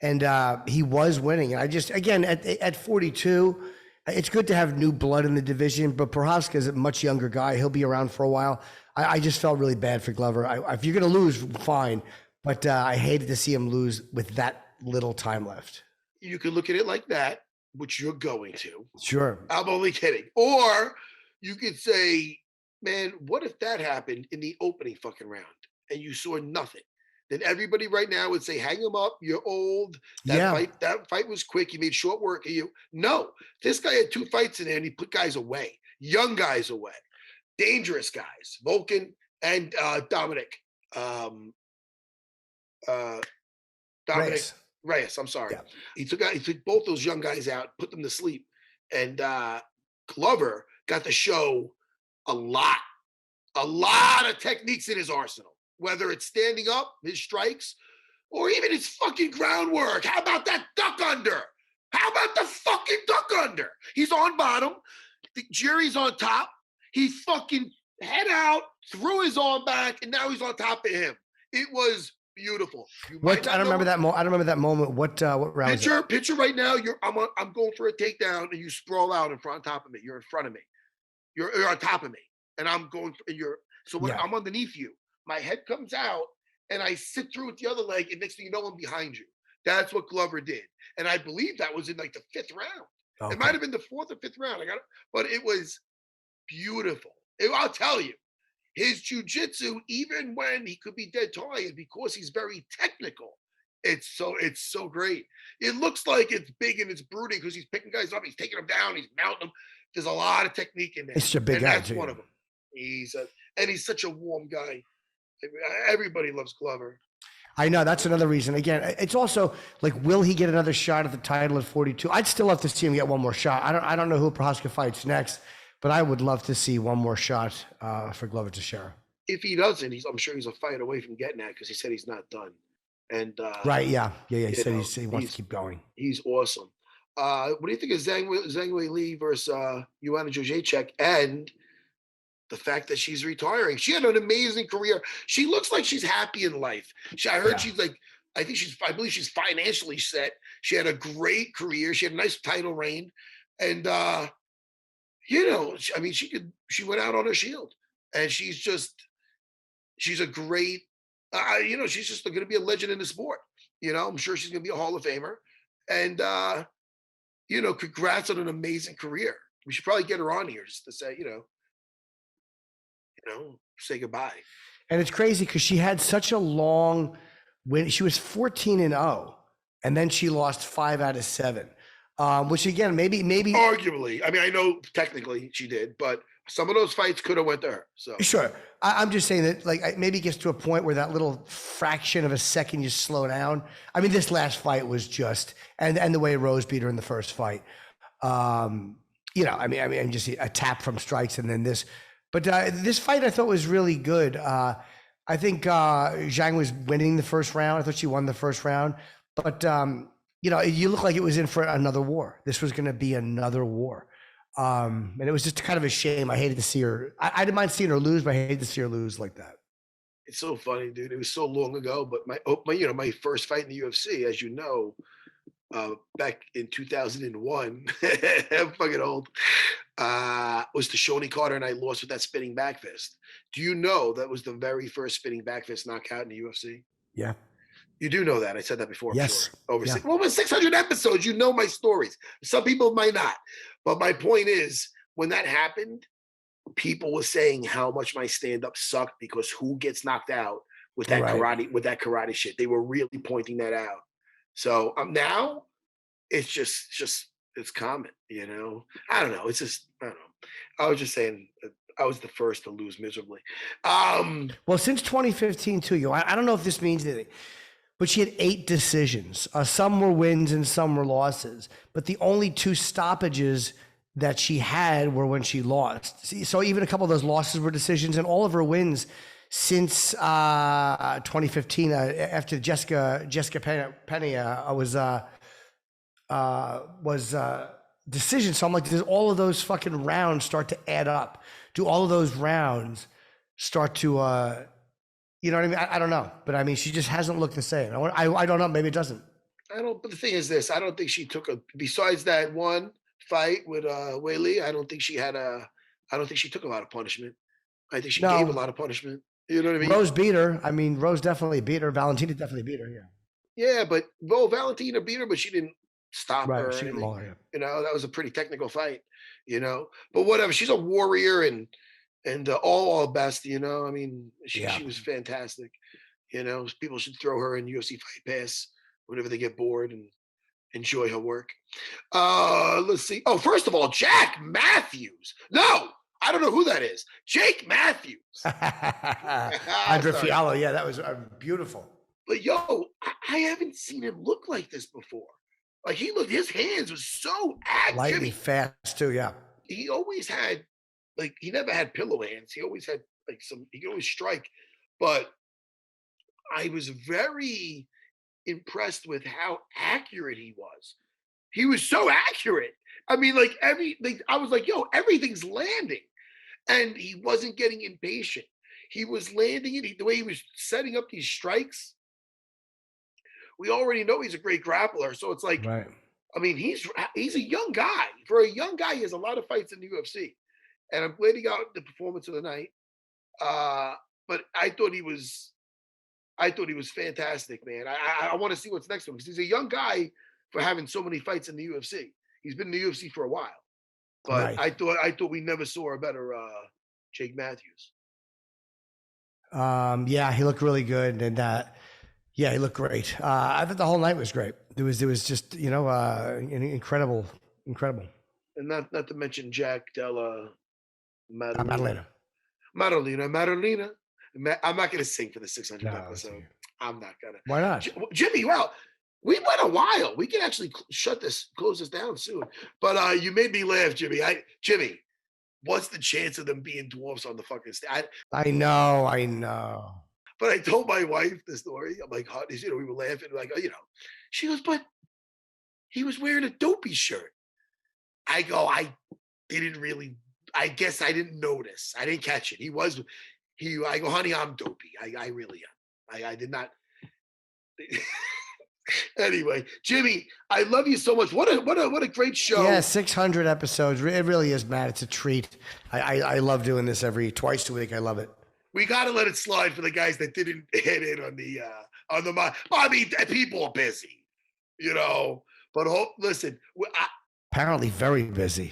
and he was winning. And I just at 42, it's good to have new blood in the division. But Prochazka is a much younger guy; he'll be around for a while. I just felt really bad for Glover. If you're going to lose, fine, but I hated to see him lose with that little time left. You could look at it like that, which you're going to. Sure, I'm only kidding. Or you could say, man, what if that happened in the opening fucking round and you saw nothing? Then everybody right now would say, hang him up, you're old. That fight was quick. He made short work of you. No, this guy had 2 fights in there and he put guys away, young guys away, dangerous guys, Volkan and Dominic. Reyes, I'm sorry. Yeah. He took both those young guys out, put them to sleep. And Glover got to show a lot of techniques in his arsenal, whether it's standing up, his strikes, or even his fucking groundwork. How about that duck under? How about the fucking duck under? He's on bottom. Jiri's on top. He fucking head out, threw his arm back, and now he's on top of him. It was beautiful. I don't remember that moment. I don't remember that moment. What round? Picture right now. I'm going for a takedown, and you sprawl out on top of me. You're in front of me. You're on top of me, and I'm going. I'm underneath you. My head comes out, and I sit through with the other leg, and next thing you know, I'm behind you. That's what Glover did, and I believe that was in like the 5th round. Okay. It might have been the 4th or 5th round. But it was beautiful. I'll tell you, his jiu-jitsu, even when he could be dead tired, because he's very technical, it's so great. It looks like it's big and it's brooding because he's picking guys up, he's taking them down, he's mounting them. There's a lot of technique in there. It's a big guy, that's one of them. and he's such a warm guy. Everybody loves Glover. I know, that's another reason. Again, it's also like, will he get another shot at the title at 42? I'd still love to see him get one more shot. I don't know who Prochazka fights next, but I would love to see one more shot for Glover Teixeira. If he doesn't, I'm sure he's a fight away from getting that, because he said he's not done. And right, yeah. He said he wants to keep going. He's awesome. What do you think of Zhang Weili versus Joanna Jedrzejczyk, and the fact that she's retiring? She had an amazing career. She looks like she's happy in life. I heard she's like, I believe she's financially set. She had a great career. She had a nice title reign, and I mean, she went out on her shield, and she's a great. She's just going to be a legend in the sport. I'm sure she's going to be a Hall of Famer, and congrats on an amazing career. We should probably get her on here just to say, say goodbye. And it's crazy because she had such a long win. She was 14-0, and then she lost 5 out of 7. Which again, maybe arguably. I mean, I know technically she did, but some of those fights could have went to her. So sure, I'm just saying that, like, maybe it gets to a point where that little fraction of a second you slow down. I mean, this last fight was just, and the way Rose beat her in the first fight. I mean, just a tap from strikes, and then this. But this fight I thought was really good. I think Zhang was winning the first round. I thought she won the first round, but you look like it was in for another war. This was going to be another war. And it was just kind of a shame. I hated to see her. I didn't mind seeing her lose, but I hated to see her lose like that. It's so funny, dude. It was so long ago, but my first fight in the UFC, as you know, back in 2001, I'm fucking old, was to Shoney Carter, and I lost with that spinning back fist. Do you know that was the very first spinning back fist knockout in the UFC? Yeah. You do know that. I said that before. Yes. Over 600 episodes, you know my stories. Some people might not. But my point is, when that happened, people were saying how much my stand-up sucked because who gets knocked out with that karate shit. They were really pointing that out. So now it's just it's common, I don't know. It's just, I don't know. I was just saying I was the first to lose miserably. Well, since 2015 too, I don't know if this means anything, but she had 8 decisions. Some were wins and some were losses. But the only 2 stoppages that she had were when she lost. So even a couple of those losses were decisions, and all of her wins since 2015, after Jessica Pena was decision. So I'm like, does all of those fucking rounds start to add up? Do all of those rounds start to you know what I mean? I don't know, but I mean, she just hasn't looked the same. I don't know. Maybe it doesn't. But the thing is this: I don't think she took besides that one fight with Weili. I don't think she took a lot of punishment. I think she gave a lot of punishment. You know what I mean? Rose beat her. I mean, Rose definitely beat her. Valentina definitely beat her. Yeah. Yeah, but Valentina beat her, but she didn't stop her. She didn't maul her. That was a pretty technical fight. But whatever. She's a warrior and all best, I mean, she was fantastic. People should throw her in UFC Fight Pass whenever they get bored and enjoy her work. Let's see. Oh, first of all, Jack Matthews. No, I don't know who that is. Jake Matthews. Andre Fiallo. Yeah, that was beautiful. But I haven't seen him look like this before. Like his hands was so active. Lightly fast too, yeah. He always had, he never had pillow hands. He always had he could always strike. But I was very impressed with how accurate he was. He was so accurate. I mean, I was like, everything's landing. And he wasn't getting impatient. He was landing it. The way he was setting up these strikes, we already know he's a great grappler. So it's like, right. I mean, he's a young guy. For a young guy, he has a lot of fights in the UFC. And I'm glad he got the performance of the night. But I thought he was fantastic, man. I want to see what's next to him because he's a young guy for having so many fights in the UFC. He's been in the UFC for a while. But right. I thought we never saw a better Jake Matthews. Yeah, he looked really good, and he looked great. I thought the whole night was great. It was just incredible. And not to mention Jack Della Maddalena. Marolina. I'm not going to sing for the 600th episode. I'm not going to. Why not? Jimmy, well, we went a while. We can actually close this down soon. But you made me laugh, Jimmy. Jimmy, what's the chance of them being dwarfs on the fucking stage? I know. But I told my wife the story. I'm like, we were laughing. Like, she goes, but he was wearing a dopey shirt. I go, I guess I didn't notice. I didn't catch it. I go, honey, I'm dopey. I really am. I did not. Anyway, Jimmy, I love you so much. What a great show. Yeah, 600 episodes. It really is, Matt. It's a treat. I love doing this twice a week. I love it. We got to let it slide for the guys that didn't hit it on the I mean, people are busy, But listen, apparently very busy.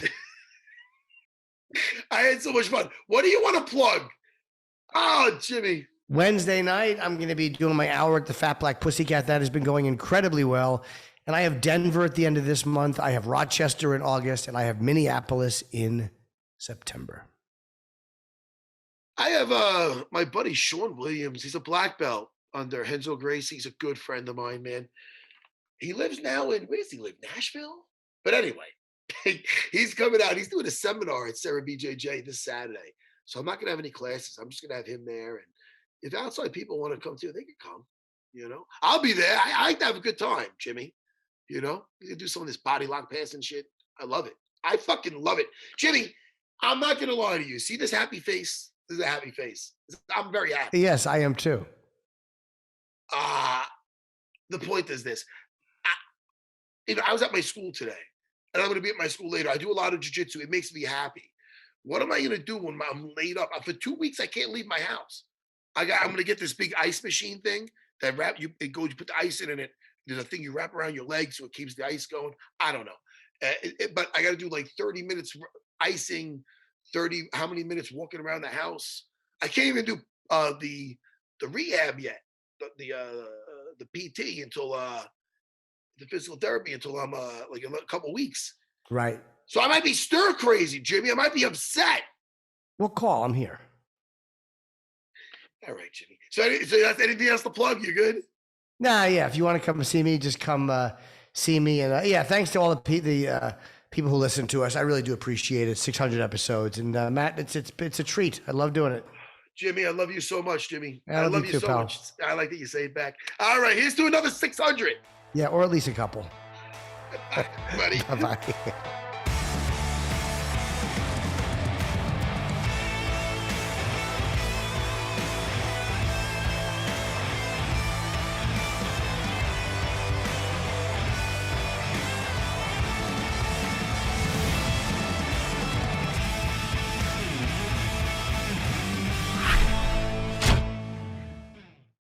I had so much fun. What do you want to plug? Oh, Jimmy. Wednesday night, I'm going to be doing my hour at the Fat Black Pussycat. That has been going incredibly well. And I have Denver at the end of this month. I have Rochester in August, and I have Minneapolis in September. I have my buddy Sean Williams. He's a black belt under Renzo Gracie. He's a good friend of mine, man. He lives now where does he live? Nashville? But anyway, he's coming out. He's doing a seminar at Sarah BJJ this Saturday. So I'm not going to have any classes. I'm just going to have him there. And if outside people want to come too, they can come. I'll be there. I like to have a good time, Jimmy. You can do some of this body lock passing shit. I love it. I fucking love it. Jimmy, I'm not going to lie to you. See this happy face? This is a happy face. I'm very happy. Yes, I am too. The point is this. I was at my school today, and I'm going to be at my school later. I do a lot of jiu-jitsu. It makes me happy. What am I going to do when I'm laid up? For 2 weeks, I can't leave my house. I'm going to get this big ice machine thing that you put the ice in it. There's a thing you wrap around your legs so it keeps the ice going. I don't know. But I got to do like 30 minutes icing, how many minutes walking around the house. I can't even do the rehab yet, the PT until the physical therapy until I'm like a couple weeks. Right. So I might be stir crazy, Jimmy. I might be upset. Well, call. I'm here. All right, Jimmy. So that's anything else to plug? You good? Nah, yeah. If you want to come see me, just come see me. And thanks to all the people who listen to us. I really do appreciate it. 600 episodes, and Matt, it's a treat. I love doing it. Jimmy, I love you so much, Jimmy. I love you too, so pal. much. I like that you say it back. All right, here's to another 600. Yeah, or at least a couple. Buddy. Bye-bye.